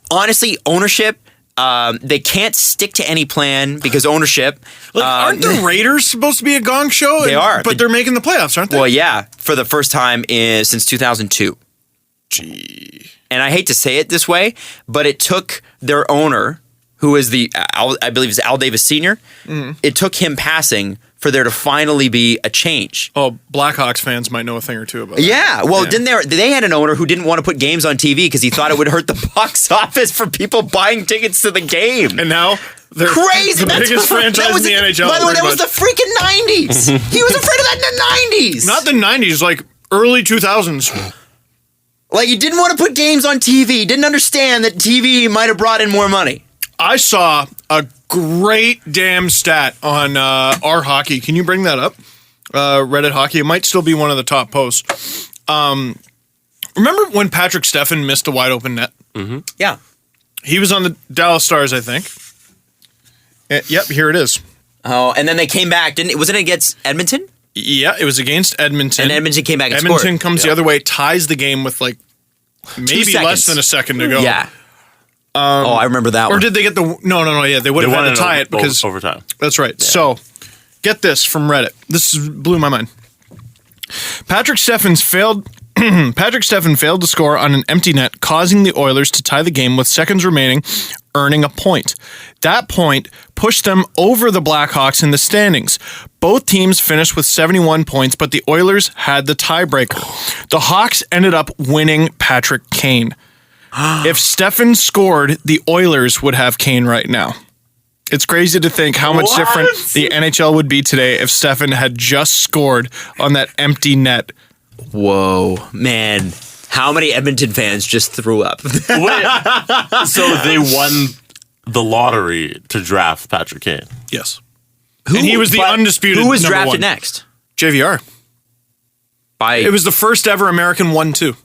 Honestly, ownership, they can't stick to any plan because ownership. Aren't the Raiders supposed to be a gong show? They are. But they're making the playoffs, aren't they? Well, yeah, for the first time since 2002. Gee. And I hate to say it this way, but it took their owner, who is I believe is Al Davis Sr., it took him passing for there to finally be a change. Oh, Blackhawks fans might know a thing or two about that. Yeah, well, didn't they had an owner who didn't want to put games on TV because he thought it would hurt the box office for people buying tickets to the game. And now they're Crazy! the biggest franchise in the NHL. By the way, that pretty was the freaking 90s. He was afraid of that in the 90s. Not the 90s, like early 2000s. Like, he didn't want to put games on TV. Didn't understand that TV might have brought in more money. I saw a great damn stat on our hockey. Can you bring that up? Reddit hockey. It might still be one of the top posts. Remember when Patrick Steffen missed a wide open net? Mm-hmm. Yeah. He was on the Dallas Stars, I think. Yep, here it is. Oh, and then they came back. Wasn't it against Edmonton? Yeah, it was against Edmonton. And Edmonton came back and Edmonton scored. comes the other way, ties the game with like maybe seconds. less than a second to go. Yeah. I remember that one. Or did they get the... No, yeah, they would have had to tie it because... overtime. That's right. Yeah. So, get this from Reddit. Blew my mind. Patrick Steffen's failed Patrick Steffen failed to score on an empty net, causing the Oilers to tie the game with seconds remaining, earning a point. That point pushed them over the Blackhawks in the standings. Both teams finished with 71 points, but the Oilers had the tiebreaker. The Hawks ended up winning Patrick Kane. If Steffen scored, the Oilers would have Kane right now. It's crazy to think how much different the NHL would be today if Steffen had just scored on that empty net. Whoa, man. How many Edmonton fans just threw up? Wait, so they won the lottery to draft Patrick Kane? Yes. And he was the undisputed Who was number drafted one. next? JVR. It was the first ever American 1-2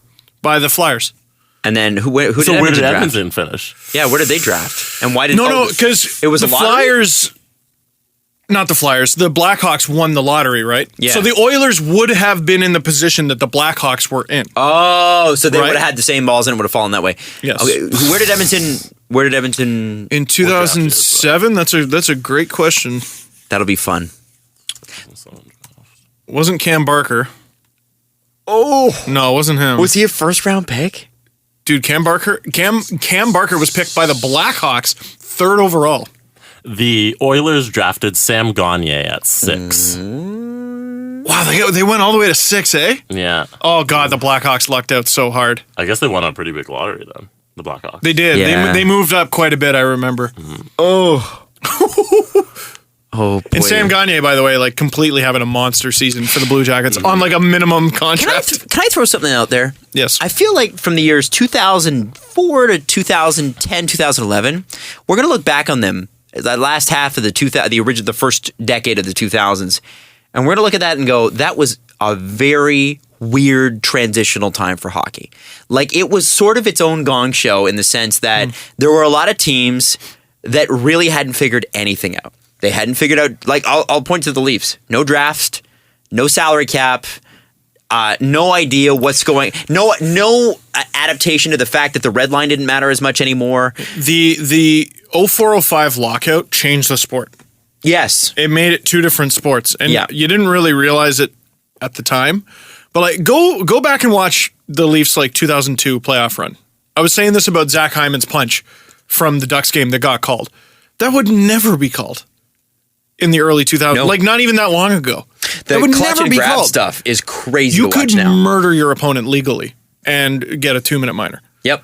by the Flyers. And then who where did draft? Edmonton finish? Yeah, where did they draft? And why did No, because it was the a lottery? Flyers, not the Flyers, the Blackhawks won the lottery, right? Yeah. So the Oilers would have been in the position that the Blackhawks were in. Oh, so they Right. would have had the same balls and it would have fallen that way. Yes. Okay, where did Edmonton In 2007, that's a great question. That'll be fun. Wasn't Cam Barker? Oh, No, it wasn't him. was he a first round pick? Dude, Cam Barker was picked by the Blackhawks 3rd overall. The Oilers drafted Sam Gagner at 6. Wow, they went all the way to 6, eh? Yeah. Oh God, the Blackhawks lucked out so hard. I guess they won a pretty big lottery then, the Blackhawks. They did. Yeah. They moved up quite a bit, I remember. Oh, boy. And Sam Gagner, by the way, like completely having a monster season for the Blue Jackets on like a minimum contract. Can I throw something out there? Yes. I feel like from the years 2004 to 2010, 2011, we're going to look back on them, that last half of the first decade of the 2000s, and we're going to look at that and go, that was a very weird transitional time for hockey. Like, it was sort of its own gong show in the sense that there were a lot of teams that really hadn't figured anything out. They hadn't figured out, like, I'll point to the Leafs. No draft, no salary cap, no idea what's going, no adaptation to the fact that the red line didn't matter as much anymore. The 04-05 lockout changed the sport. Yes. It made it two different sports. And Yeah. you didn't really realize it at the time. But like go back and watch the Leafs like 2002 playoff run. I was saying this about Zach Hyman's punch from the Ducks game that got called. That would never be called in the early 2000s. No. Like not even that long ago. The that would clutch never and be grab called. stuff is crazy You to watch could now. murder your opponent legally and get a 2-minute minor. Yep.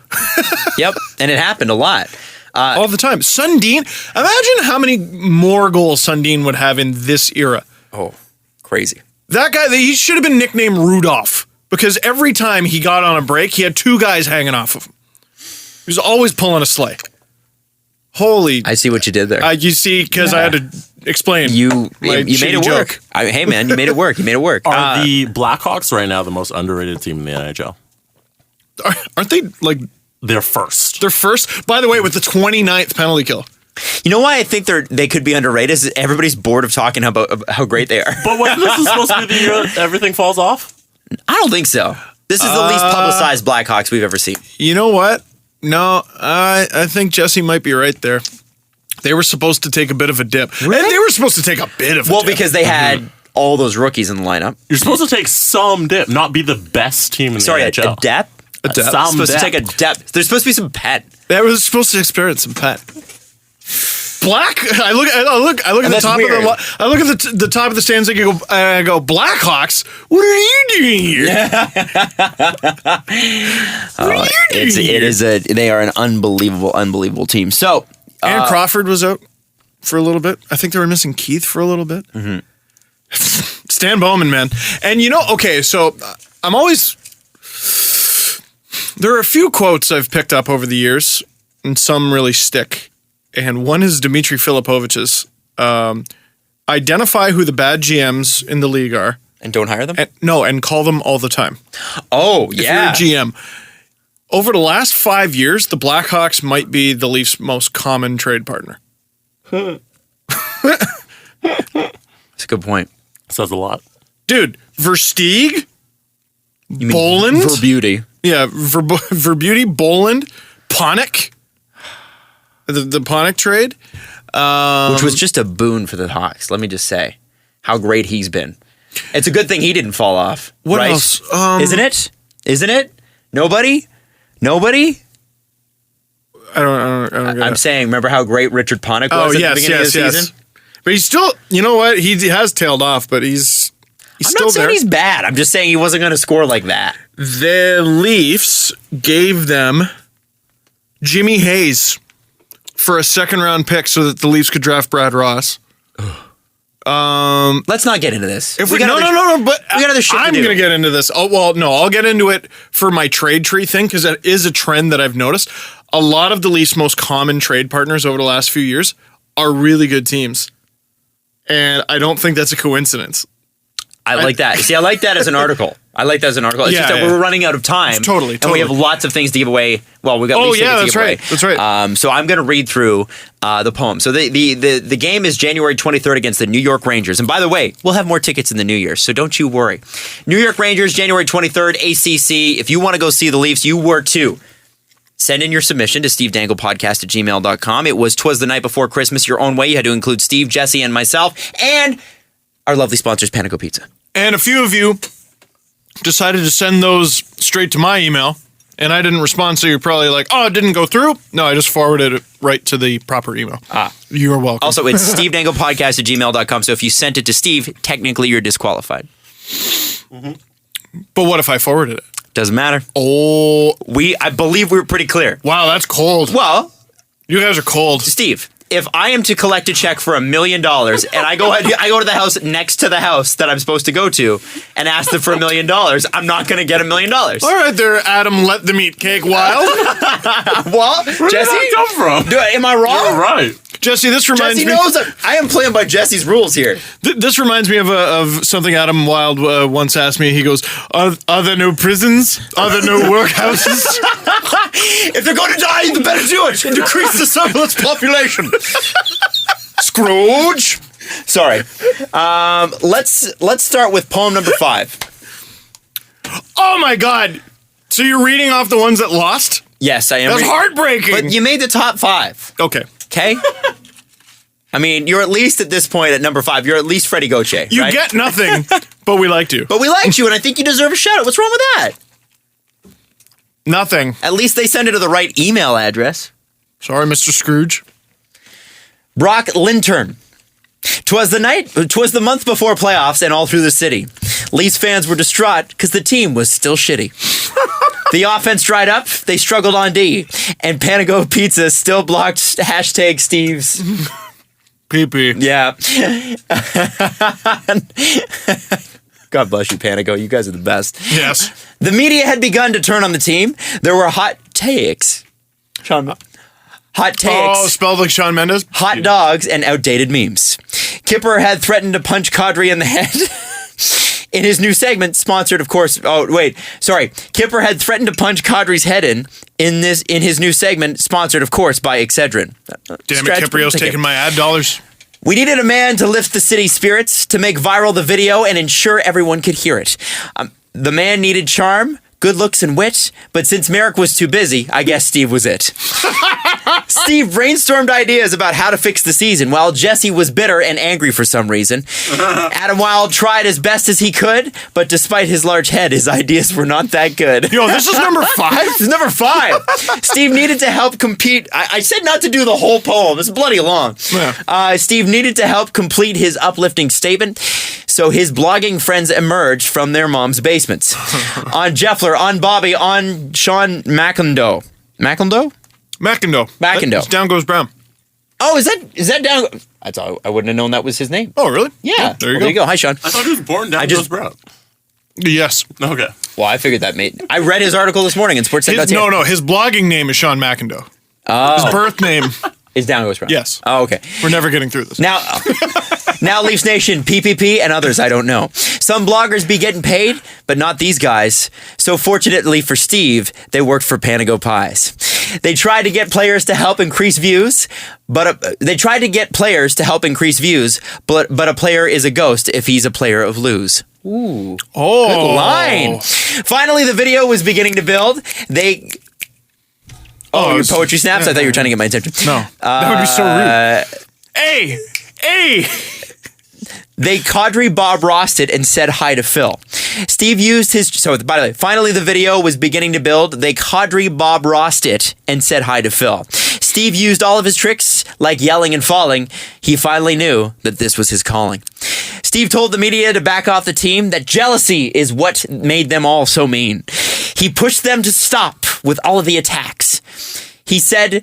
Yep. And it happened a lot. All the time. Sundin, imagine how many more goals Sundin would have in this era. Oh, crazy. That guy, he should have been nicknamed Rudolph because every time he got on a break, he had 2 guys hanging off of him. He was always pulling a sleigh. Holy. I see what you did there. You see, because I had to explain. You my made shitty it work. joke. Hey, man, you made it work. You made it work. Are the Blackhawks right now the most underrated team in the NHL? Aren't they like, They're first. they're first? By the way, with the 29th penalty kill. You know why I think they could be underrated? Is everybody's bored of talking about how great they are. But when this is supposed to be the year everything falls off? I don't think so. This is the least publicized Blackhawks we've ever seen. You know what? No, I think Jesse might be right there. They were supposed to take a bit of a dip. And they were supposed to take a bit of a Well, dip. because they had all those rookies in the lineup. You're supposed to take some dip, not be the best team in Sorry, the a NHL. depth? A depth. Some Supposed depth. to take a depth. There's supposed to be some pet. That was supposed to experience some pet. Black. I look at the that's top weird. of I look at the top of the stands and I go Blackhawks. What are you doing here? They are an unbelievable team. So, Aaron Crawford was out for a little bit. I think they were missing Keith for a little bit. Mm-hmm. Stan Bowman, man, and okay. So I'm always. There are a few quotes I've picked up over the years, and some really stick. And one is Dmitry Filipovich's. Identify who the bad GMs in the league are. and don't hire them? And call them all the time. Oh, If yeah. you're a GM. Over the last 5 years, the Blackhawks might be the Leafs' most common trade partner. That's a good point. Says a lot. Dude, Versteeg, You mean Boland? For beauty. yeah, Verbeauty, Boland, Ponick, the Ponick trade. Which was just a boon for the Hawks, let me just say. How great he's been. It's a good thing he didn't fall off. What right? else? Isn't it? Isn't it? Nobody? I don't get I'm it. saying, remember how great Richard Panik was at the beginning of the season? But he's still, you know what? He has tailed off, but he's I'm still not saying there. he's bad. I'm just saying he wasn't going to score like that. The Leafs gave them Jimmy Hayes for a second-round pick so that the Leafs could draft Brad Ross. Let's not get into this. But we got other shit I'm to do. going to get into this. Oh, well, no, I'll get into it for my trade tree thing because that is a trend that I've noticed. A lot of the Leafs' most common trade partners over the last few years are really good teams. And I don't think that's a coincidence. I like that. See, I like that as an article. It's just that we're running out of time. Totally. And we have lots of things to give away. Well, we got Leafs tickets to give away. That's right. So I'm going to read through the poem. So the game is January 23rd against the New York Rangers. And by the way, we'll have more tickets in the New Year, so don't you worry. New York Rangers, January 23rd, ACC. If you want to go see the Leafs, you were too. Send in your submission to stevedanglepodcast@gmail.com. It was 'Twas the Night Before Christmas, your own way. You had to include Steve, Jesse, and myself, and our lovely sponsors, Panago Pizza. And a few of you decided to send those straight to my email, and I didn't respond, so you're probably like, oh, it didn't go through? No, I just forwarded it right to the proper email. You're welcome. Also, it's stevedanglepodcast@gmail.com, so if you sent it to Steve, technically you're disqualified. But what if I forwarded it? Doesn't matter. Oh. I believe we were pretty clear. Wow, that's cold. Well, You guys are cold. Steve, if I am to collect a check for $1 million and I go to the house next to the house that I'm supposed to go to and ask them for $1 million, I'm not going to get $1 million. All right there, Adam, let them eat cake wild. Well, Where Jesse, did that come from? Am I wrong? You're right. Jesse, this reminds Jesse me. knows that I am playing by Jesse's rules here. This reminds me of something Adam Wilde once asked me. He goes, "Are there no prisons? Are there no workhouses?" If they're going to die, the better do it and decrease the surplus population. Scrooge. Sorry. Let's start with poem number 5. Oh my God! So you're reading off the ones that lost? Yes, I am. That's heartbreaking. But you made the top 5. Okay. Okay? I mean, you're at least at this point at number 5. You're at least Freddie Gauthier. You right? get nothing, but we liked you. But we liked you, and I think you deserve a shout out. What's wrong with that? Nothing. At least they send it to the right email address. Sorry, Mr. Scrooge. Brock Lintern. 'Twas the month before playoffs and all through the city. Leafs fans were distraught because the team was still shitty. The offense dried up, they struggled on D, and Panago Pizza still blocked #Steve's. PP. Yeah. God bless you, Panago. You guys are the best. Yes. The media had begun to turn on the team. There were hot takes. Hot takes. Oh, spelled like Shawn Mendes? Hot dogs and outdated memes. Kipper had threatened to punch Kadri in the head. In his new segment, sponsored, of course. Oh, wait. Sorry. Kipper had threatened to punch Kadri's head in his new segment, sponsored, of course, by Excedrin. Damn it, Kiprio's taking my ad dollars. We needed a man to lift the city's spirits, to make viral the video, and ensure everyone could hear it. The man needed charm, good looks, and wit, but since Merrick was too busy, I guess Steve was it. Steve brainstormed ideas about how to fix the season, while Jesse was bitter and angry for some reason. Adam Wilde tried as best as he could, but despite his large head, his ideas were not that good. Yo, this is number 5? This is number 5. Steve needed to help compete. I said not to do the whole poem. It's bloody long. Yeah. Steve needed to help complete his uplifting statement, so his blogging friends emerged from their mom's basements. On Getzlaf, on Bobby, on Sean McIndoe. McIndoe. Down goes Brown. Oh, is that down? I thought I wouldn't have known that was his name. Oh, really? Yeah. There you There you go. go. Hi, Sean. I thought he was born down Goes Brown. Yes. Okay. Well, I figured that made. I read his article this morning in Sportsnet. No, his blogging name is Sean McIndoe. Oh. His birth name. Is down goes Brown. Yes. Oh, okay. We're never getting through this. Now Leafs Nation, PPP, and others I don't know. Some bloggers be getting paid, but not these guys. So fortunately for Steve, they worked for Panago Pies. They tried to get players to help increase views, but a player is a ghost if he's a player of lose. Ooh. Oh. Good line. Finally, the video was beginning to build. Your poetry snaps? I thought you were trying to get my attention. No. That would be so rude. Hey! They Cadre Bob Rossed it and said hi to Phil. Steve used his... So, by the way, finally the video was beginning to build. They Cadre Bob Rossed it and said hi to Phil. Steve used all of his tricks, like yelling and falling. He finally knew that this was his calling. Steve told the media to back off the team, that jealousy is what made them all so mean. He pushed them to stop with all of the attacks. He said,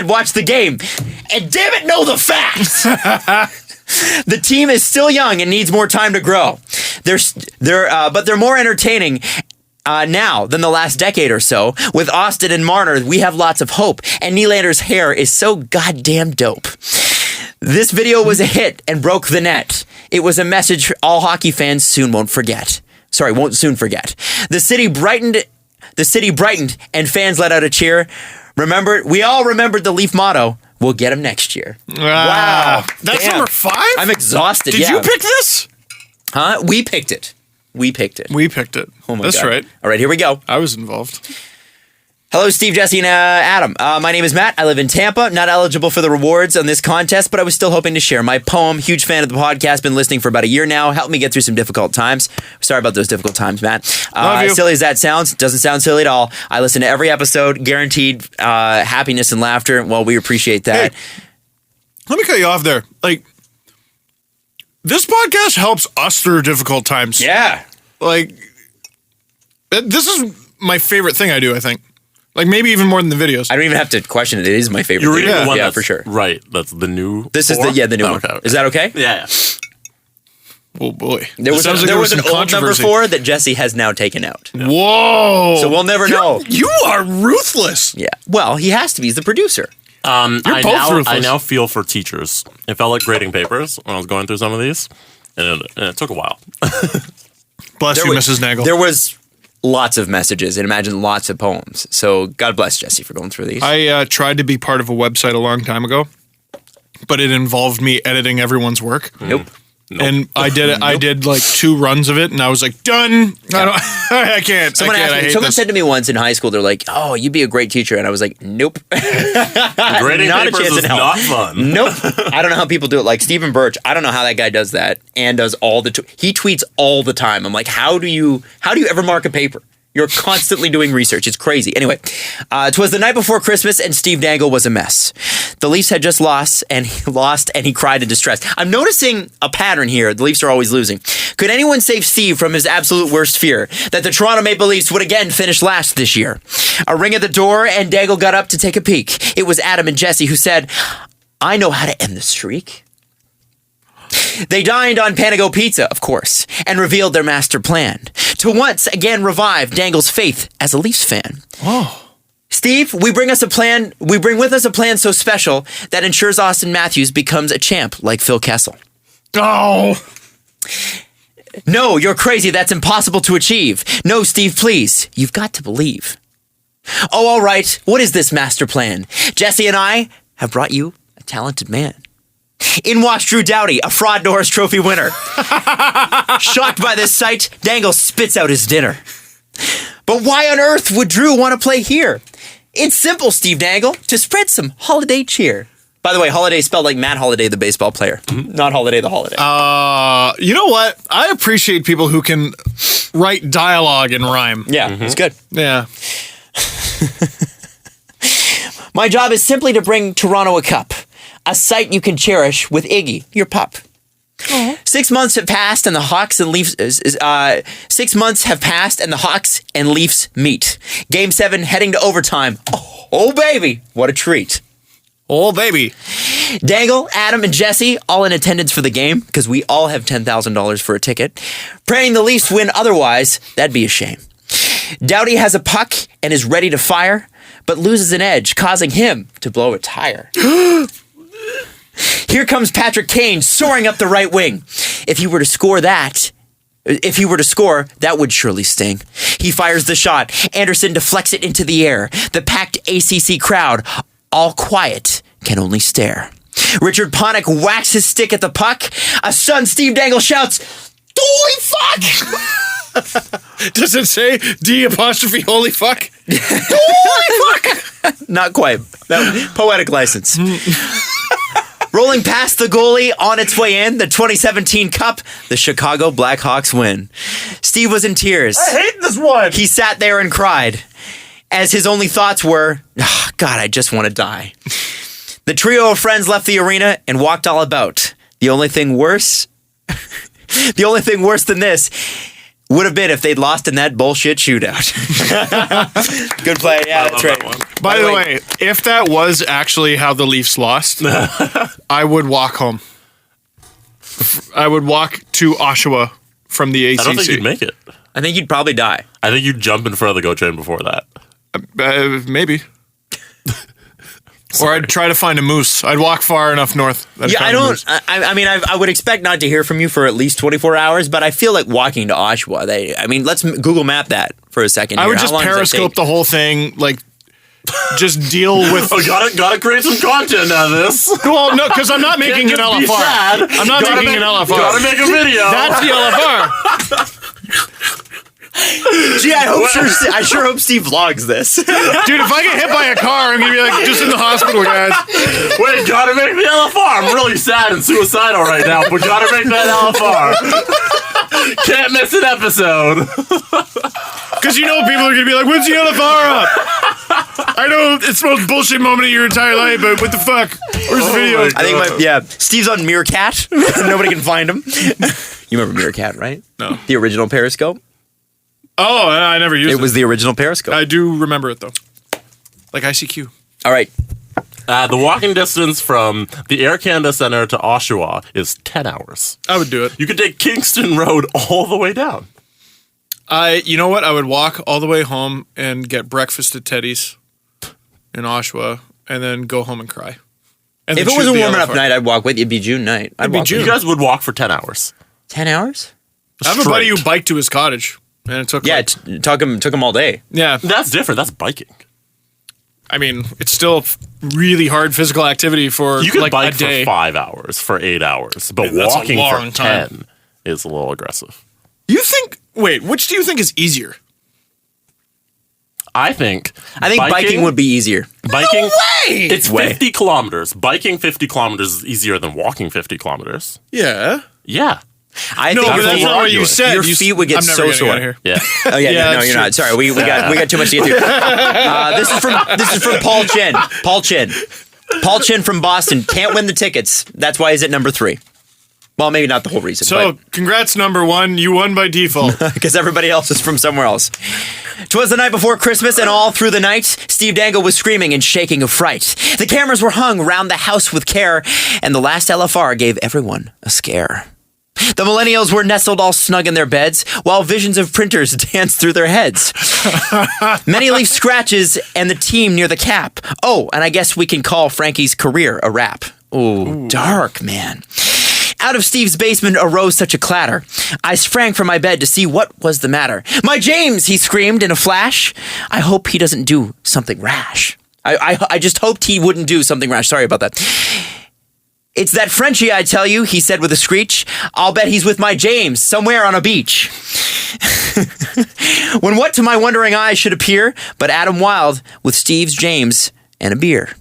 watch the game. And damn it, know the facts. The team is still young and needs more time to grow. But they're more entertaining now than the last decade or so. With Auston and Marner, we have lots of hope. And Nylander's hair is so goddamn dope. This video was a hit and broke the net. It was a message all hockey fans won't soon forget. The city brightened and fans let out a cheer. We all remembered the Leaf motto. We'll get him next year. Wow. That's Damn. number 5? I'm exhausted. Did you pick this? Huh? We picked it. Oh my That's God. right. All right, here we go. I was involved. Hello, Steve, Jesse, and Adam. My name is Matt. I live in Tampa. Not eligible for the rewards on this contest, but I was still hoping to share my poem. Huge fan of the podcast. Been listening for about a year now. Helped me get through some difficult times. Sorry about those difficult times, Matt. Love you. Silly as that sounds, doesn't sound silly at all. I listen to every episode. Guaranteed happiness and laughter. Well, we appreciate that. Hey, let me cut you off there. Like, this podcast helps us through difficult times. Yeah. Like, this is my favorite thing I do, I think. Like, maybe even more than the videos. I don't even have to question it. It is my favorite. You're reading thing. the one yeah, that's for sure. Right. That's the new. This is the new one. Okay. Is that okay? Yeah. Oh, boy. There was an old number 4 that Jesse has now taken out. Yeah. Whoa. So we'll never know. You are ruthless. Yeah. Well, he has to be. He's the producer. I now feel for teachers. It felt like grading papers when I was going through some of these, and it took a while. Bless you, Mrs. Dangle. There was lots of messages and imagine lots of poems. So God bless Jesse for going through these. I tried to be part of a website a long time ago, but it involved me editing everyone's work. Nope. And I did it. I did like 2 runs of it, and I was like, done. Yeah. I can't. Someone said to me once in high school, they're like, "Oh, you'd be a great teacher," and I was like, "Nope." Grading not papers a chance is in hell. not fun. Nope. I don't know how people do it. Like Stephen Birch, I don't know how that guy does that and does all the. He tweets all the time. I'm like, how do you ever mark a paper? You're constantly doing research. It's crazy. Anyway, 'twas the night before Christmas, and Steve Dangle was a mess. The Leafs had just lost, and he cried in distress. I'm noticing a pattern here. The Leafs are always losing. Could anyone save Steve from his absolute worst fear? That the Toronto Maple Leafs would again finish last this year. A ring at the door, and Dangle got up to take a peek. It was Adam and Jesse who said, "I know how to end the streak." They dined on Panago Pizza, of course, and revealed their master plan to once again revive Dangle's faith as a Leafs fan. Oh. Steve, we bring with us a plan so special that ensures Auston Matthews becomes a champ like Phil Kessel. Oh. No, you're crazy. That's impossible to achieve. No, Steve, please. You've got to believe. Oh, all right. What is this master plan? Jesse and I have brought you a talented man. In walks Drew Doughty, a fraud Norris Trophy winner. Shocked by this sight, Dangle spits out his dinner. But why on earth would Drew want to play here? It's simple, Steve Dangle, to spread some holiday cheer. By the way, holiday spelled like Matt Holliday, the baseball player, not Holiday the Holiday. You know what? I appreciate people who can write dialogue and rhyme. Yeah, it's good. Yeah. My job is simply to bring Toronto a cup. A sight you can cherish with Iggy, your pup. Aww. 6 months have passed and the Hawks and Leafs. 6 months have passed and the Hawks and Leafs meet. Game 7 heading to overtime. Oh baby, what a treat! Oh baby. Dangle, Adam, and Jesse all in attendance for the game because we all have $10,000 for a ticket. Praying the Leafs win. Otherwise, that'd be a shame. Doughty has a puck and is ready to fire, but loses an edge, causing him to blow a tire. Here comes Patrick Kane soaring up the right wing. If he were to score, that would surely sting. He fires the shot. Anderson deflects it into the air. The packed ACC crowd, all quiet, can only stare. Richard Panik whacks his stick at the puck. A stunned Steve Dangle shouts, "Holy fuck!" Does it say D'' holy fuck? Holy fuck! Not quite. That poetic license. Rolling past the goalie on its way in, the 2017 Cup, the Chicago Blackhawks win. Steve was in tears. I hate this one. He sat there and cried, as his only thoughts were, oh, God, I just want to die. The trio of friends left the arena and walked all about. The only thing worse than this would have been if they'd lost in that bullshit shootout. Good play. Yeah, that's right. By the way, if that was actually how the Leafs lost, I would walk home. I would walk to Oshawa from the ACC. I don't think you'd make it. I think you'd probably die. I think you'd jump in front of the GO train before that. Maybe. Or I'd try to find a moose. I'd walk far enough north. I would expect not to hear from you for at least 24 hours, but I feel like walking to Oshawa. Let's Google Map that for a second. I would just periscope the whole thing, just deal with. Oh, gotta create some content out of this. Well, no, because I'm not making an LFR. I'm not making an LFR. Gotta make a video. That's the LFR. Gee, I sure hope Steve vlogs this. Dude, if I get hit by a car, I'm gonna be just in the hospital, guys. Wait, gotta make the LFR. I'm really sad and suicidal right now, but gotta make that LFR. Can't miss an episode. Because people are gonna be like, when's the LFR up? I know it's the most bullshit moment of your entire life, but what the fuck? Where's the video? I think Steve's on Meerkat. Nobody can find him. You remember Meerkat, right? No. The original Periscope? Oh, I never used it. It was the original Periscope. I do remember it, though. Like ICQ. All right. The walking distance from the Air Canada Centre to Oshawa is 10 hours. I would do it. You could take Kingston Road all the way down. You know what? I would walk all the way home and get breakfast at Teddy's in Oshawa and then go home and cry. And if it was a warm enough night, I'd walk with you. It'd be June night. You guys would walk for 10 hours. 10 hours? I have a buddy who biked to his cottage. And it took took him all day. Yeah. That's different. That's biking. I mean, it's still really hard physical activity for you could bike a day. for 5 hours, for 8 hours, but that's walking a for long 10 time. is a little aggressive. Which do you think is easier? I think biking would be easier. Biking, no way! It's 50 kilometers. Biking 50 kilometers is easier than walking 50 kilometers. Yeah. Yeah. But that's not what you said. Your feet would get so sore. Yeah. Oh yeah, no, you're not. Sorry, we got too much to get to. This is from Paul Chin. Paul Chin from Boston can't win the tickets. That's why he's at number 3. Well, maybe not the whole reason. So, congrats, number 1. You won by default. Because everybody else is from somewhere else. 'Twas the night before Christmas, and all through the night, Steve Dangle was screaming and shaking of fright. The cameras were hung round the house with care, and the last LFR gave everyone a scare. The millennials were nestled all snug in their beds, while visions of printers danced through their heads. Many leaf scratches and the team near the cap. Oh, and I guess we can call Frankie's career a wrap. Ooh, dark, man. Out of Steve's basement arose such a clatter. I sprang from my bed to see what was the matter. My James, he screamed in a flash. I hope he doesn't do something rash. I just hoped he wouldn't do something rash. Sorry about that. It's that Frenchie, I tell you, he said with a screech. I'll bet he's with my James, somewhere on a beach. When what to my wondering eyes should appear but Adam Wilde with Steve's James and a beer.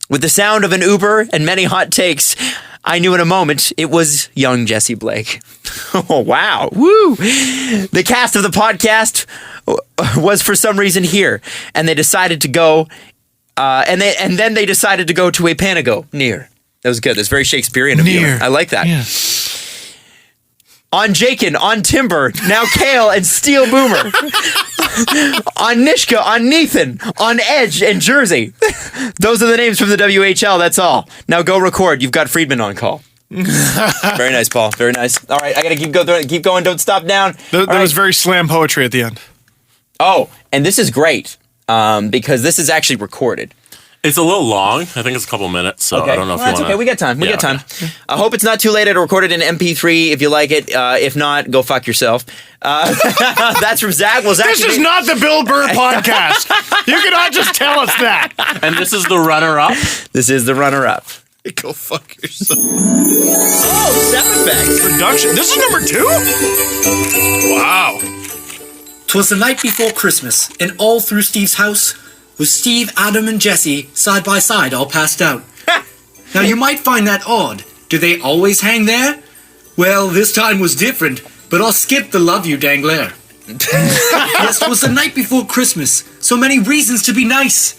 With the sound of an Uber and many hot takes, I knew in a moment it was young Jesse Blake. Oh, wow. Woo! The cast of the podcast was for some reason here, and they decided to go, and then they decided to go to a Panago near. That was good. That's very Shakespearean of you. I like that. Yeah. On Jakin, on Timber, now Kale and Steel Boomer. On Nishka, on Nathan, on Edge and Jersey. Those are the names from the WHL, that's all. Now go record. You've got Friedman on call. Very nice, Paul. Very nice. All right, I got to keep going. Don't stop down. There was very slam poetry at the end. Oh, and this is great because this is actually recorded. It's a little long. I think it's a couple minutes, so I don't know if you want to... okay. We got time. We got time. I hope it's not too late to record it in MP3 if you like it. If not, go fuck yourself. That's from Zach. Well, Zach, this is not the Bill Burr podcast. You cannot just tell us that. And this is the runner-up? This is the runner-up. Go fuck yourself. Oh, sound effects. Production. This is number 2? Wow. 'Twas the night before Christmas, and all through Steve's house was Steve, Adam, and Jesse side by side, all passed out. Now you might find that odd. Do they always hang there? Well, this time was different, but I'll skip the love you dangler. Yes, it was the night before Christmas. So many reasons to be nice.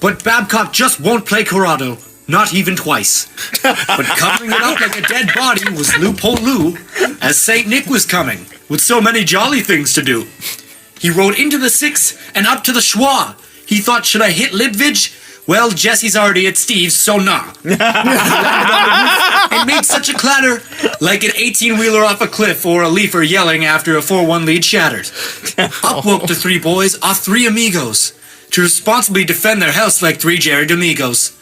But Babcock just won't play Corrado. Not even twice. But covering it up like a dead body was Loophole Lou, as St. Nick was coming, with so many jolly things to do. He rode into the 6 and up to the schwa. He thought, should I hit Libvidge? Well, Jesse's already at Steve's, so nah. And made such a clatter, like an 18-wheeler off a cliff or a leafer yelling after a 4-1 lead shatters. Up woke the 3 boys, our 3 amigos, to responsibly defend their house like 3 Jerry Domingos.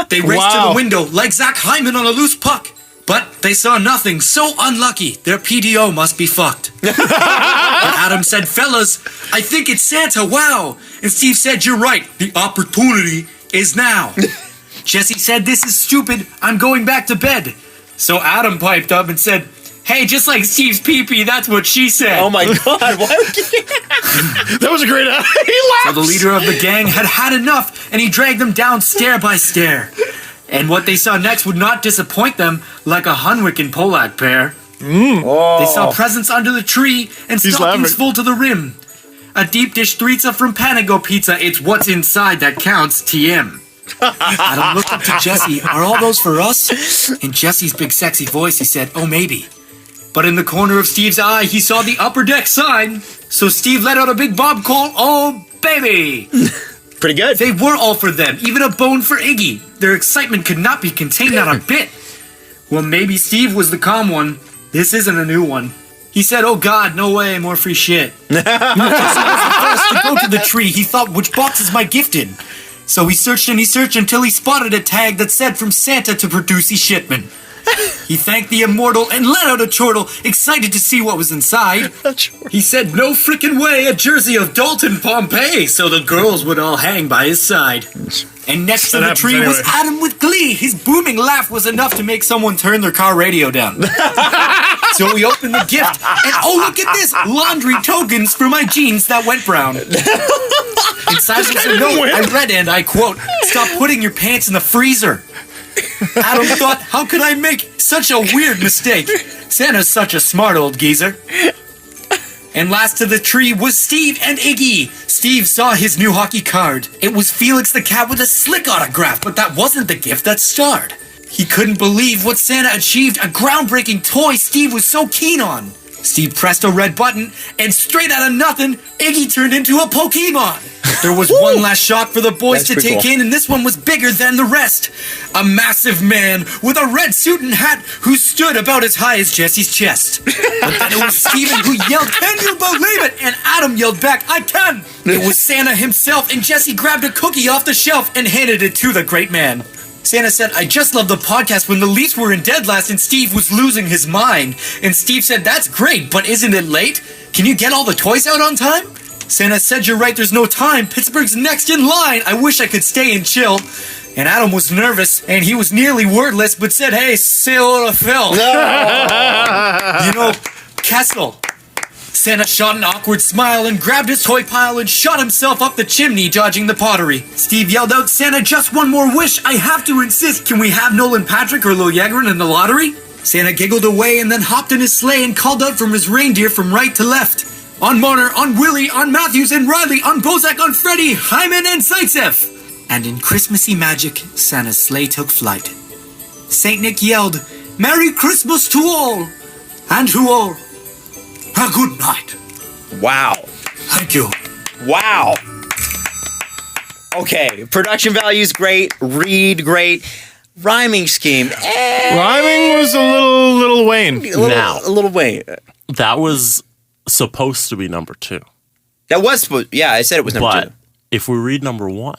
They raced to the window like Zach Hyman on a loose puck. But they saw nothing, so unlucky, their PDO must be fucked. Adam said, fellas, I think it's Santa, wow. And Steve said, you're right, the opportunity is now. Jesse said, this is stupid, I'm going back to bed. So Adam piped up and said, hey, just like Steve's pee-pee, that's what she said. Oh my God, why would you? That was a great... He laughed. So the leader of the gang had had enough, and he dragged them down stair by stair. And what they saw next would not disappoint them, like a Hunwick and Polak pair. They saw presents under the tree, and stockings full to the rim. A deep dish Threetza from Panago Pizza, it's what's inside that counts, TM. Adam looked up to Jesse, are all those for us? In Jesse's big sexy voice, he said, oh maybe. But in the corner of Steve's eye, he saw the upper deck sign. So Steve let out a big Bob call, oh baby. Pretty good. They were all for them, even a bone for Iggy. Their excitement could not be contained, not a bit. Well, maybe Steve was the calm one. This isn't a new one. He said, oh God, no way, more free shit. Jesse was the first to go to the tree. He thought, which box is my gift in? So he searched and he searched until he spotted a tag that said from Santa to Producy Shipman. He thanked the immortal and let out a chortle, excited to see what was inside. He said, no frickin' way, a jersey of Dalton Pompey, so the girls would all hang by his side. And next to the tree was Adam with glee. His booming laugh was enough to make someone turn their car radio down. So we opened the gift, and oh, look at this, laundry tokens for my jeans that went brown. Inside was a note I read, and I quote, stop putting your pants in the freezer. Adam thought, how could I make such a weird mistake? Santa's such a smart old geezer. And last to the tree was Steve and Iggy. Steve saw his new hockey card. It was Felix the Cat with a slick autograph, but that wasn't the gift that starred. He couldn't believe what Santa achieved, a groundbreaking toy Steve was so keen on. Steve pressed a red button, and straight out of nothing, Iggy turned into a Pokemon. There was one last shock for the boys to take in, and this one was bigger than the rest. A massive man with a red suit and hat who stood about as high as Jesse's chest. But then it was Steven who yelled, can you believe it? And Adam yelled back, I can. It was Santa himself, and Jesse grabbed a cookie off the shelf and handed it to the great man. Santa said, I just love the podcast when the Leafs were in dead last and Steve was losing his mind. And Steve said, that's great, but isn't it late? Can you get all the toys out on time? Santa said, you're right, there's no time. Pittsburgh's next in line. I wish I could stay and chill. And Adam was nervous, and he was nearly wordless, but said, hey, say hello to Phil. You know, Kessel. Santa shot an awkward smile and grabbed his toy pile and shot himself up the chimney, dodging the pottery. Steve yelled out, Santa, just one more wish. I have to insist. Can we have Nolan Patrick or Lil Yagrin in the lottery? Santa giggled away and then hopped in his sleigh and called out from his reindeer from right to left. On Marner, on Willie, on Matthews and Riley, on Bozak, on Freddie, Hyman and Zaitsev. And in Christmassy magic, Santa's sleigh took flight. St. Nick yelled, Merry Christmas to all, and to all, a good night. Wow. Thank you. Wow. Okay, production value's great, read great, rhyming scheme. Rhyming was a little Wayne. A little Wayne. That was supposed to be number 2. That was supposed. Yeah, I said it was number 2. But if we read number 1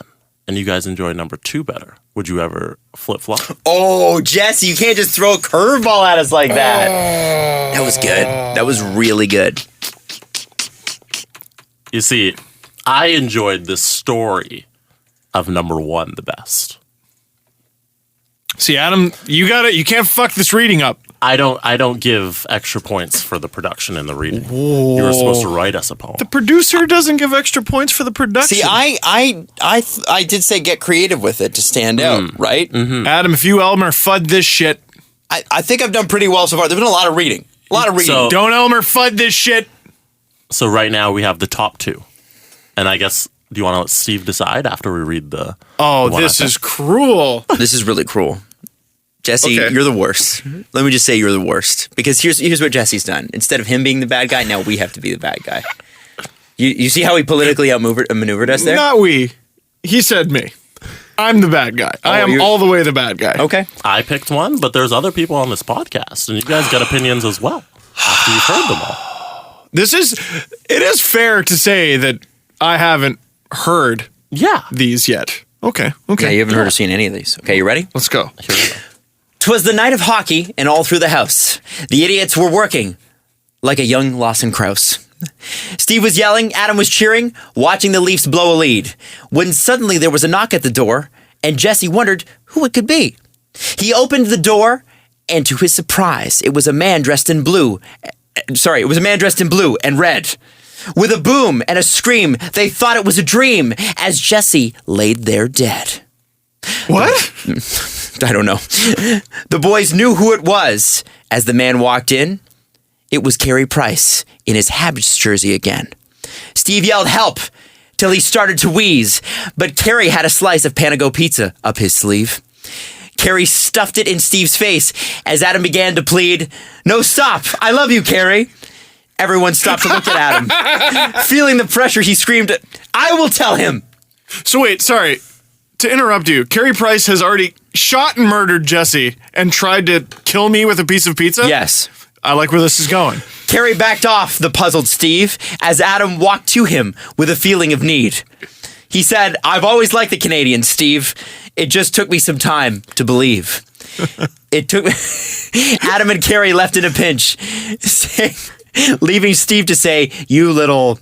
and you guys enjoy number 2 better, would you ever flip-flop? Oh, Jesse, you can't just throw a curveball at us like that. That was good. That was really good. You see, I enjoyed the story of number 1 the best. See, Adam, you can't fuck this reading up. I don't give extra points for the production and the reading. You were supposed to write us a poem. The producer doesn't give extra points for the production. See, I did say get creative with it to stand out, right? Mm-hmm. Adam, if you Elmer Fudd this shit. I think I've done pretty well so far. There's been a lot of reading. So- Don't Elmer Fudd this shit. So right now we have the top 2. And I guess, do you want to let Steve decide after we read the... Oh, the one this I is cruel. This is really cruel. Jesse, Okay. you're the worst. Let me just say you're the worst. Because here's what Jesse's done. Instead of him being the bad guy, now we have to be the bad guy. You see how he politically outmaneuvered us there? Not we. He said me. I'm the bad guy. I am all the way the bad guy. Okay. I picked one, but there's other people on this podcast, and you guys got opinions as well after you've heard them all. It is fair to say that I haven't heard these yet. Okay. Yeah, you haven't heard or seen any of these. Okay, you ready? Let's go. Here we go. 'Twas the night of hockey, and all through the house, the idiots were working like a young Lawson Krause. Steve was yelling, Adam was cheering, watching the Leafs blow a lead, when suddenly there was a knock at the door, and Jesse wondered who it could be. He opened the door, and to his surprise, it was a man dressed in blue. It was a man dressed in blue and red. With a boom and a scream, they thought it was a dream, as Jesse laid there dead. What? I don't know. The boys knew who it was. As the man walked in, it was Carey Price in his Habs jersey again. Steve yelled help till he started to wheeze, but Carey had a slice of Panago pizza up his sleeve. Carey stuffed it in Steve's face as Adam began to plead, no, stop, I love you, Carey. Everyone stopped to look at Adam. Feeling the pressure, he screamed, I will tell him. So wait, sorry. To interrupt you, Carey Price has already shot and murdered Jesse and tried to kill me with a piece of pizza? Yes. I like where this is going. Carey backed off the puzzled Steve as Adam walked to him with a feeling of need. He said, I've always liked the Canadians, Steve. It just took me some time to believe. It took Adam and Carey left in a pinch, leaving Steve to say, you little...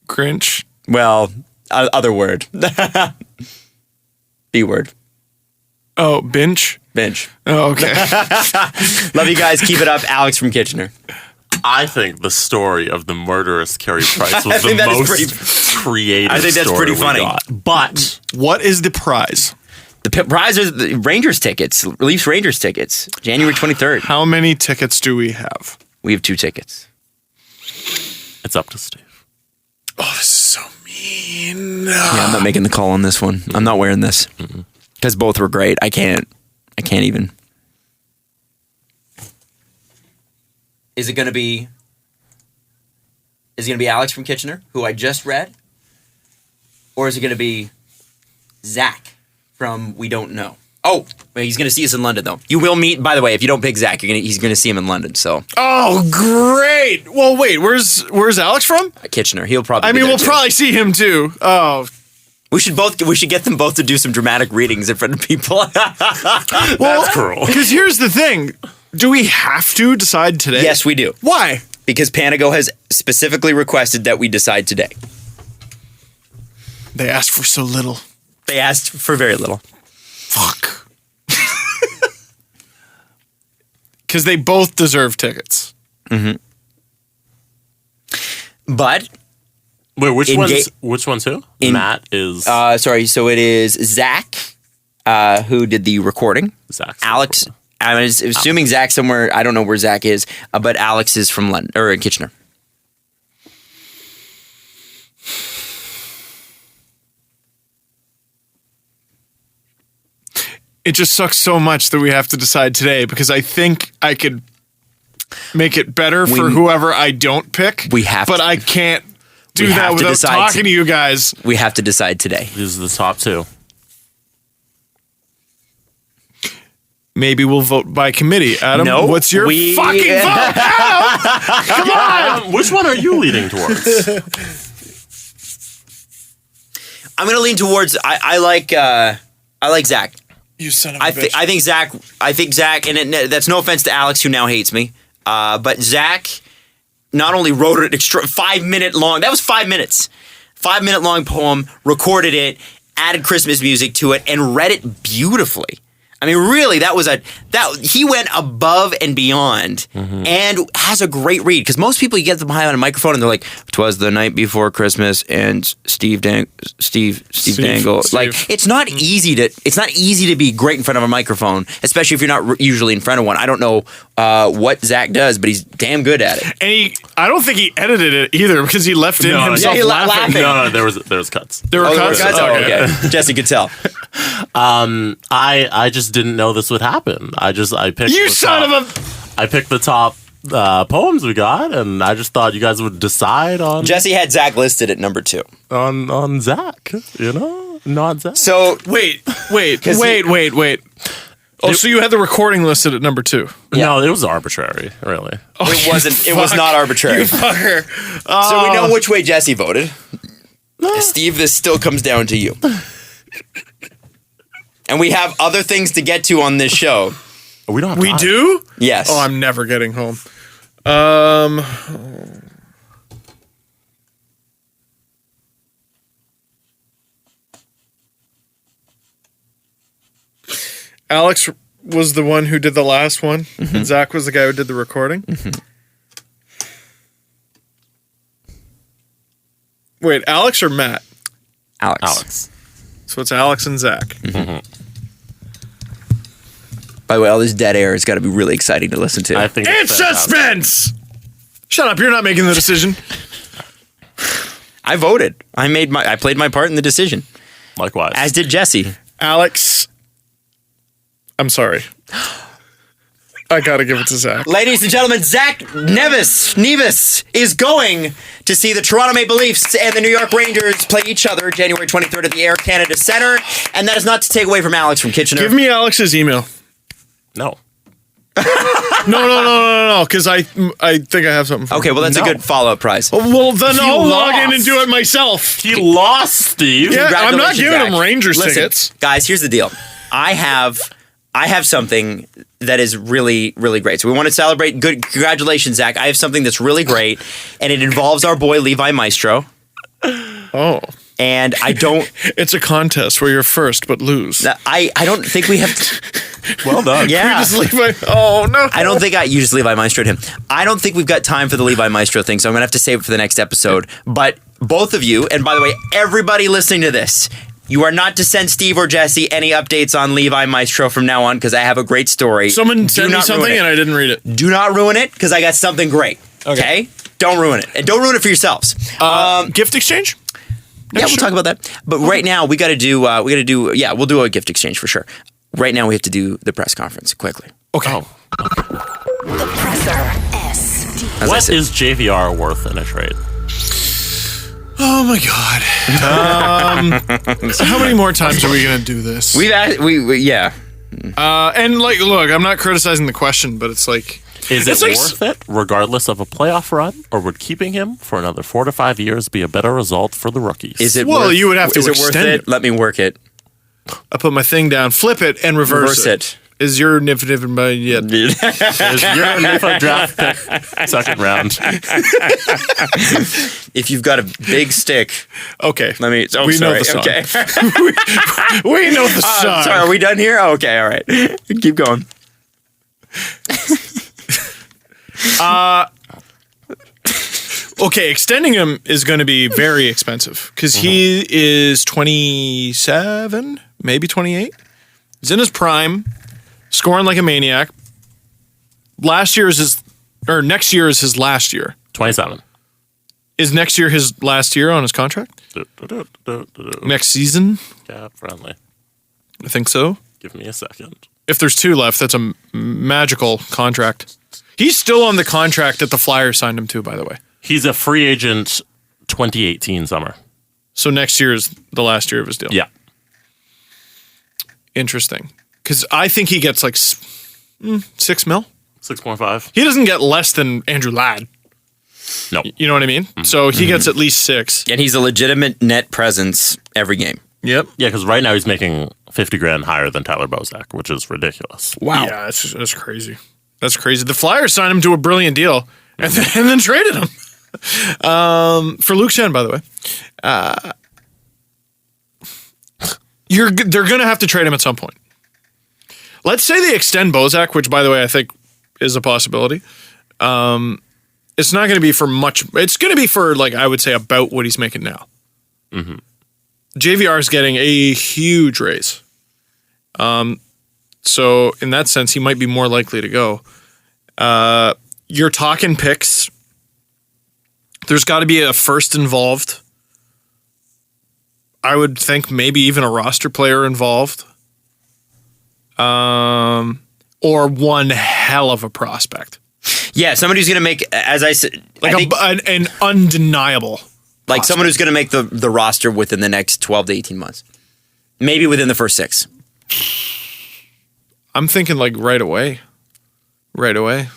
Grinch. Well, other word. B word. Oh, binge? Binge. Oh, okay. Love you guys. Keep it up. Alex from Kitchener. I think the story of the murderous Carey Price was the think that is most creative. I think that's story pretty we funny. got. But What is the prize? The prize are the Rangers tickets. Leafs Rangers tickets. January 23rd. How many tickets do we have? We have 2 tickets. it's up to Steve. Oh, this is so mean. Yeah, I'm not making the call on this one. I'm not wearing this. Because both were great. I can't even. Is it going to be Alex from Kitchener, who I just read? Or is it going to be Zach from We Don't Know? Oh, wait, he's going to see us in London, though. You will meet, by the way, if you don't pick Zach, he's going to see him in London, so. Oh, great. Well, wait, where's Alex from? Kitchener. He'll probably I be mean, there we'll too. probably see him too. Oh. We should get them both to do some dramatic readings in front of people. That's cruel. Because here's the thing. Do we have to decide today? Yes, we do. Why? Because Panago has specifically requested that we decide today. They asked for so little. They asked for very little. Fuck. Because they both deserve tickets. But Wait, which Engage- one's who? Matt is so it is Zach who did the recording. Zach. Alex, I was assuming Zach somewhere. I don't know where Zach is, but Alex is from London or in Kitchener. It just sucks so much that we have to decide today because I think I could make it better for whoever I don't pick. We have but to. I can't do We have that to without decide talking to you guys. We have to decide today. These are the top 2. Maybe we'll vote by committee. Adam, No, what's your fucking vote? Adam! Come on! Which one are you leaning towards? I'm going to lean towards. I like Zach. You son of a I bitch. think Zach, and that's no offense to Alex, who now hates me, but Zach not only wrote an extra 5-minute long, that was 5 minutes, 5-minute long poem, recorded it, added Christmas music to it, and read it beautifully. I mean, really, he went above and beyond, and has a great read. Because most people, you get them behind on a microphone, and they're like, "'Twas the night before Christmas," and Steve Dangle. Like, it's not easy to be great in front of a microphone, especially if you're not usually in front of one. I don't know what Zach does, but he's damn good at it. And I don't think he edited it either, because he left in himself laughing. No, there was cuts. There were cuts. Oh, okay. Jesse could tell. I just didn't know this would happen. I picked. You son of a! I picked the top poems we got, and I just thought you guys would decide on. Jesse had Zach listed at number 2. On Zach, not Zach. So wait. Oh, so you had the recording listed at number 2? No, it was arbitrary, really. It wasn't. It was not arbitrary. You fucker. So we know which way Jesse voted. Steve, this still comes down to you. And we have other things to get to on this show. We don't have We time. do? Yes. Oh, I'm never getting home. Alex was the one who did the last one, and Zach was the guy who did the recording. Wait, Alex or Matt? Alex. So it's Alex and Zach. By the way, all this dead air has got to be really exciting to listen to. I think It's suspense! Shut up, you're not making the decision. I voted. I played my part in the decision. Likewise. As did Jesse. Alex, I'm sorry. I gotta give it to Zach. Ladies and gentlemen, Zach Nevis is going to see the Toronto Maple Leafs and the New York Rangers play each other January 23rd at the Air Canada Centre. And that is not to take away from Alex from Kitchener. Give me Alex's email. No. No, because I think I have something for Okay, him. well, that's a good follow-up prize. Well, then I'll log in lost. and do it myself. He lost, Steve. Yeah, I'm not Congratulations, giving Zach. him Rangers Listen, tickets. guys, here's the deal. I have something that is really, really great. So we want to celebrate. Good, congratulations, Zach. I have something that's really great, and it involves our boy Levi Maestro. Oh. And I don't. It's a contest where you're first but lose. I don't think we have. Well done. Yeah. Oh, no. I don't think you just Levi Maestro'd him. I don't think we've got time for the Levi Maestro thing, so I'm going to have to save it for the next episode. But both of you, and by the way, everybody listening to this, you are not to send Steve or Jesse any updates on Levi Maestro from now on, because I have a great story. Someone Do sent me not something ruin it. and I didn't read it. Do not ruin it, because I got something great. Okay? Don't ruin it. And don't ruin it for yourselves. Gift exchange? Yeah, we'll talk about that. But right now, we'll do a gift exchange for sure. Right now, we have to do the press conference quickly. Okay. The Presser. SD. As What is JVR worth in a trade? Oh, my God. How many more times are we going to do this? Yeah. And, like, look, I'm not criticizing the question, but it's like... Is It's it like- worth it, regardless of a playoff run, or would keeping him for another 4 to 5 years be a better result for the rookies? Is it? Well, you would have to Is it worth extend it? it. Let me work it. I put my thing down, flip it, and reverse it. Is your nif by yet? Is your Nifa draft pick second round? If you've got a big stick, Okay. let me. Oh, We know sorry. the song. Okay. We know the song. Sorry, are we done here? Oh, okay, all right. Keep going. Okay, extending him is going to be very expensive because he is 27, maybe 28. He's in his prime, scoring like a maniac. Next year is his last year. 27. Is next year his last year on his contract? Next season? Cap friendly. I think so. Give me a second. If there's 2 left, that's a magical contract. He's still on the contract that the Flyers signed him to, by the way. He's a free agent 2018 summer. So next year is the last year of his deal. Yeah. Interesting. Because I think he gets like $6 million. 6.5. He doesn't get less than Andrew Ladd. No. You know what I mean? So he gets at least 6. And he's a legitimate net presence every game. Yep. Yeah, because right now he's making 50 grand higher than Tyler Bozak, which is ridiculous. Wow. Yeah, that's crazy. That's crazy. The Flyers signed him to a brilliant deal and then traded him. For Luke Shen, by the way. They're going to have to trade him at some point. Let's say they extend Bozak, which, by the way, I think is a possibility. It's not going to be for much. It's going to be for, like, I would say about what he's making now. Mm-hmm. JVR is getting a huge raise. So in that sense, he might be more likely to go. You're talking picks. There's got to be a first involved. I would think maybe even a roster player involved. Or one hell of a prospect. Yeah, somebody who's going to make, as I said, like an undeniable like prospect. someone who's going to make the roster within the next 12 to 18 months. Maybe within the first 6. I'm thinking like right away. Right away.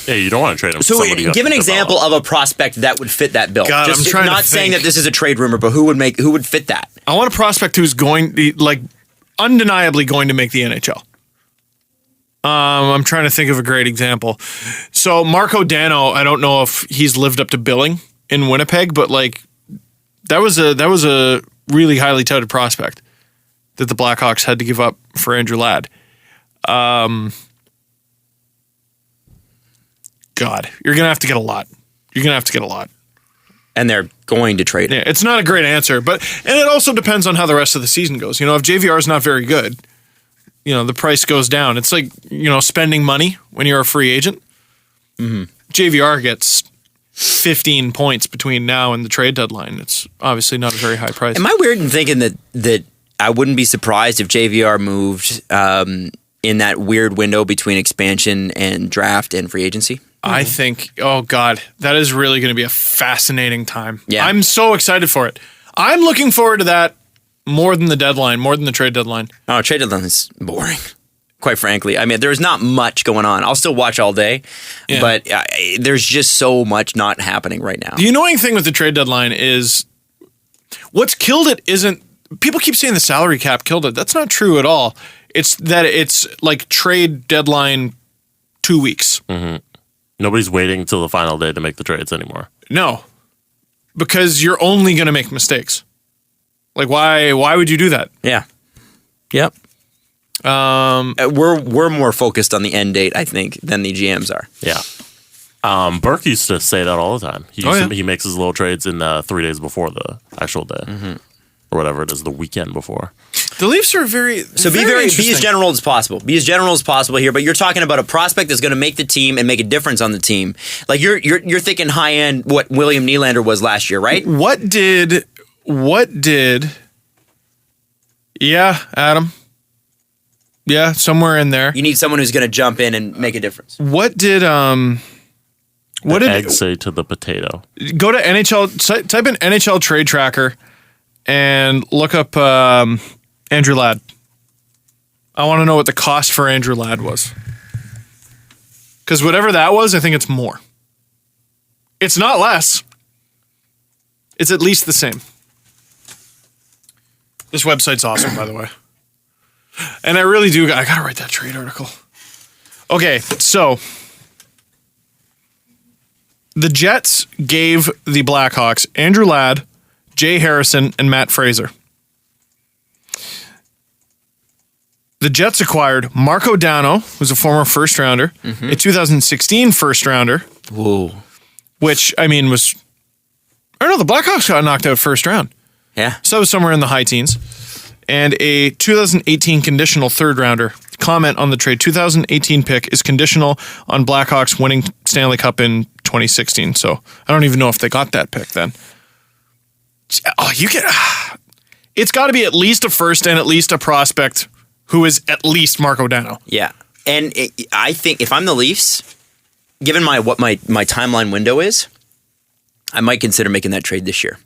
Yeah, you don't want to trade him. So give an example of a prospect that would fit that bill. God, Just I'm trying to not saying think. that this is a trade rumor, but who would fit that? I want a prospect who's going, like, undeniably going to make the NHL. I'm trying to think of a great example. So Marco Dano, I don't know if he's lived up to billing in Winnipeg, but like that was a really highly touted prospect that the Blackhawks had to give up for Andrew Ladd. God, you're gonna have to get a lot. And they're going to trade him. Yeah, it's not a great answer, and it also depends on how the rest of the season goes. You know, if JVR is not very good, you know, the price goes down. It's like, you know, spending money when you're a free agent. Mm-hmm. JVR gets 15 points between now and the trade deadline. It's obviously not a very high price. Am I weird in thinking that I wouldn't be surprised if JVR moved in that weird window between expansion and draft and free agency? I think, oh God, that is really going to be a fascinating time. Yeah. I'm so excited for it. I'm looking forward to that more than the deadline, more than the trade deadline. Oh, trade deadline is boring, quite frankly. I mean, there's not much going on. I'll still watch all day, but there's just so much not happening right now. The annoying thing with the trade deadline is what's killed it isn't, people keep saying the salary cap killed it. That's not true at all. It's that it's like trade deadline 2 weeks. Mm-hmm. Nobody's waiting till the final day to make the trades anymore. No, because you're only going to make mistakes. Like, why would you do that? Yeah. Yep. We're more focused on the end date, I think, than the GMs are. Yeah. Burke used to say that all the time. He makes his little trades in 3 days before the actual day. Mm-hmm. Or whatever it is, the weekend be Leafs are very be as general as possible. Be as general as possible here. But you're talking about a prospect that's going to make the team and make a difference on the team. Like you're thinking high end, what William Nylander was last year, right? What did? Yeah, Adam. Yeah, somewhere in there. You need someone who's going to jump in and make a difference. What did egg say to the potato? Go to NHL. Type in NHL Trade Tracker and look up Andrew Ladd. I want to know what the cost for Andrew Ladd was. Because whatever that was, I think it's more. It's not less. It's at least the same. This website's awesome, by the way. And I really do. I got to write that trade article. Okay, so the Jets gave the Blackhawks Andrew Ladd, Jay Harrison, and Matt Fraser. The Jets acquired Marco Dano, who's a former first rounder, a 2016 first rounder. Whoa. Which, I mean, was... I don't know, the Blackhawks got knocked out first round. Yeah. So it was somewhere in the high teens. And a 2018 conditional third rounder. Comment on the trade. 2018 pick is conditional on Blackhawks winning Stanley Cup in 2016. So I don't even know if they got that pick then. Oh, you get... It's got to be at least a first and at least a prospect who is at least Marco Dano. Yeah. And I think if I'm the Leafs, given what my timeline window is, I might consider making that trade this year.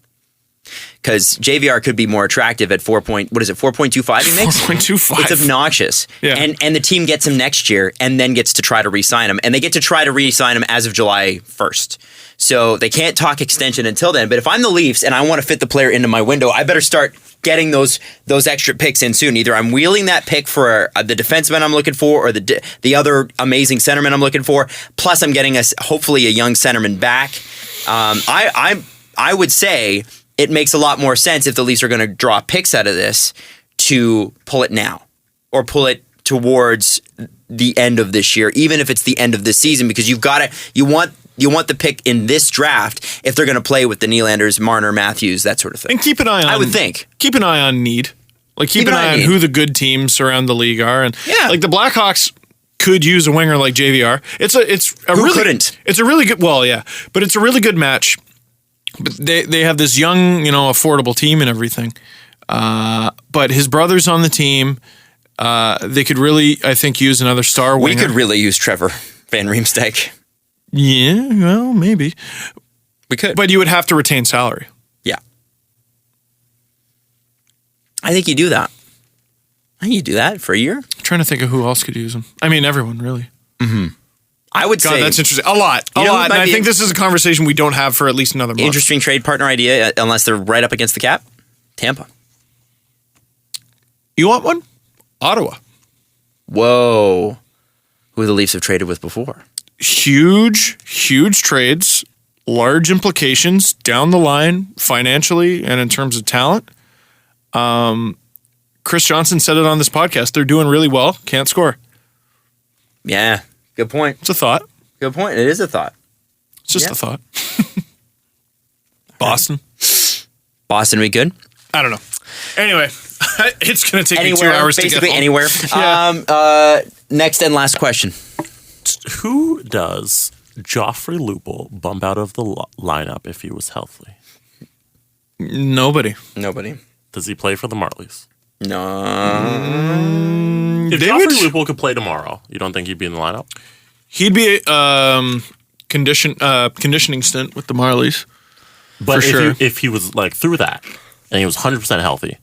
Because JVR could be more attractive at 4.25 he makes? 4.25. It's obnoxious. Yeah. And the team gets him next year and then gets to try to re-sign him. And they get to try to re-sign him as of July 1st. So they can't talk extension until then. But if I'm the Leafs and I want to fit the player into my window, I better start getting those extra picks in soon. Either I'm wheeling that pick for the defenseman I'm looking for or the other amazing centerman I'm looking for. Plus I'm getting hopefully a young centerman back. I would say it makes a lot more sense if the Leafs are going to draw picks out of this to pull it now. or pull it towards the end of this year, even if it's the end of this season, because you want the pick in this draft if they're going to play with the Nylanders, Marner, Matthews, that sort of thing. And keep an eye on. I would think. Keep an eye on need. Like keep an eye on who the good teams around the league are, and like the Blackhawks could use a winger like JVR. It's a really good. Well, yeah, but it's a really good match. But they have this young, affordable team and everything. But his brother's on the team. They could really, I think, use another star winger. We could really use Trevor Van Riemsdyk. Yeah, well, maybe. We could. But you would have to retain salary. Yeah. I think you do that. I think you do that for a year. I'm trying to think of who else could use him. I mean, everyone, really. Mm-hmm. I would say... that's interesting. A lot. And I think this is a conversation we don't have for at least another month. Interesting trade partner idea, unless they're right up against the cap. Tampa. You want one? Ottawa. Whoa. Who the Leafs have traded with before. Huge trades, large implications down the line financially and in terms of talent. Chris Johnson said it on this podcast. They're doing really well. Can't score. Yeah. Good point. It's a thought. Good point. It is a thought. It's just a thought. Boston. Boston, we good? I don't know. Anyway, it's going to take me 2 hours to get home. Basically anywhere. Next and last question. Who does Joffrey Lupul bump out of the lineup if he was healthy? Nobody. Does he play for the Marlies? No. If Joffrey Lupul could play tomorrow, you don't think he'd be in the lineup? He'd be a conditioning stint with the Marlies. But sure. if he was like through that and he was 100% healthy,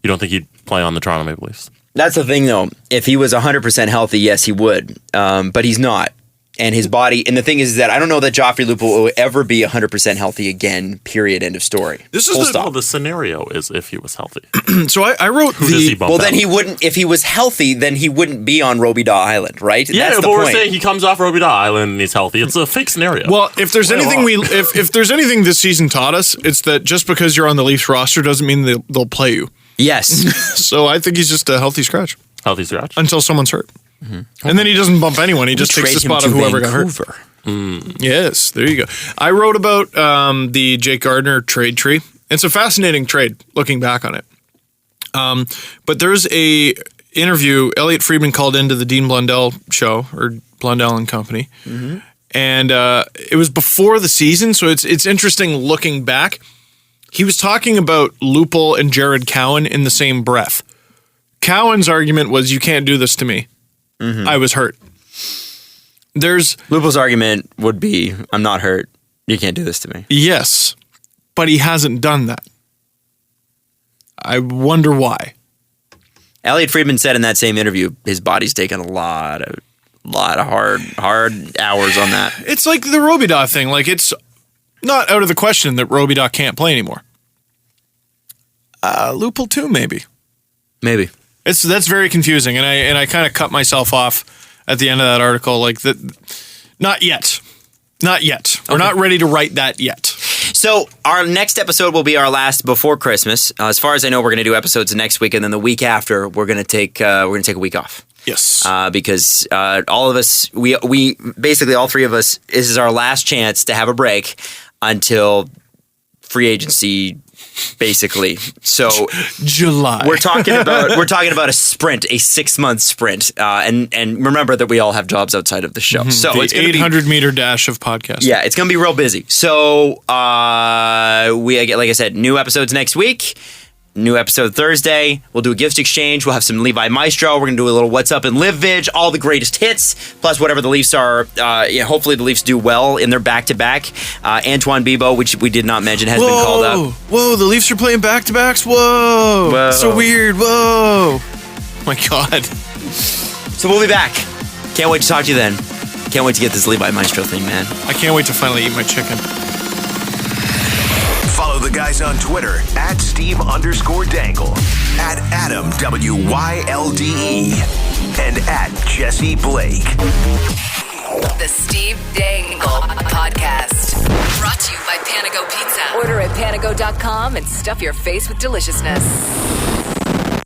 you don't think he'd play on the Toronto Maple Leafs? That's the thing, though. If he was 100% healthy, yes, he would. But he's not. And his body, and the thing is that I don't know that Joffrey Lupul will ever be 100% healthy again, period, end of story. This is the scenario is if he was healthy. So I wrote Who does he bump out? then he wouldn't, if he was healthy, then he wouldn't be on Robidaw Island, right? Yeah, that's but the we're point. saying he comes off Robidaw Island and he's healthy. It's a fake scenario. Well, if there's anything if there's anything this season taught us, it's that just because you're on the Leafs roster doesn't mean they'll play you. Yes. So I think he's just a healthy scratch. Healthy scratch? Until someone's hurt. Mm-hmm. And then he doesn't bump anyone. He just takes the spot of whoever got hurt. Yes, there you go. I wrote about the Jake Gardiner trade tree. It's a fascinating trade, looking back on it. But there's a interview, Elliot Friedman called into the Dean Blundell show, or Blundell and Company. Mm-hmm. And it was before the season, so it's interesting looking back. He was talking about Lupul and Jared Cowan in the same breath. Cowan's argument was, you can't do this to me. Mm-hmm. I was hurt. Lupul's argument would be, I'm not hurt. You can't do this to me. Yes, but he hasn't done that. I wonder why. Elliot Friedman said in that same interview, his body's taken a lot of hard hours on that. It's like the Robidaw thing. Like, it's not out of the question that Robidaw can't play anymore. Lupul too, maybe. Maybe. That's very confusing, and I kind of cut myself off at the end of that article. Like that, not yet. We're not ready to write that yet. So our next episode will be our last before Christmas. As far as I know, we're going to do episodes next week, and then the week after, we're going to take a week off. Yes, because all of us, we basically all three of us, this is our last chance to have a break until free agency. Basically, so July. We're talking about a sprint, a 6-month sprint, and remember that we all have jobs outside of the show. Mm-hmm. So the it's 800-meter dash of podcasting. Yeah, it's going to be real busy. So like I said, new episodes next week. New episode Thursday. We'll do a gift exchange. We'll have some Levi Maestro. We're going to do a little What's Up and Live Vid, all the greatest hits, plus whatever the Leafs are. Hopefully the Leafs do well in their back-to-back. Antoine Bibeau, which we did not mention, has been called up. Whoa, the Leafs are playing back-to-backs? Whoa. So weird. Whoa. Oh my God. So we'll be back. Can't wait to talk to you then. Can't wait to get this Levi Maestro thing, man. I can't wait to finally eat my chicken. Follow the guys on Twitter at Steve_Dangle, at Adam WYLDE, and at Jesse Blake. The Steve Dangle Podcast. Brought to you by Panago Pizza. Order at panago.com and stuff your face with deliciousness.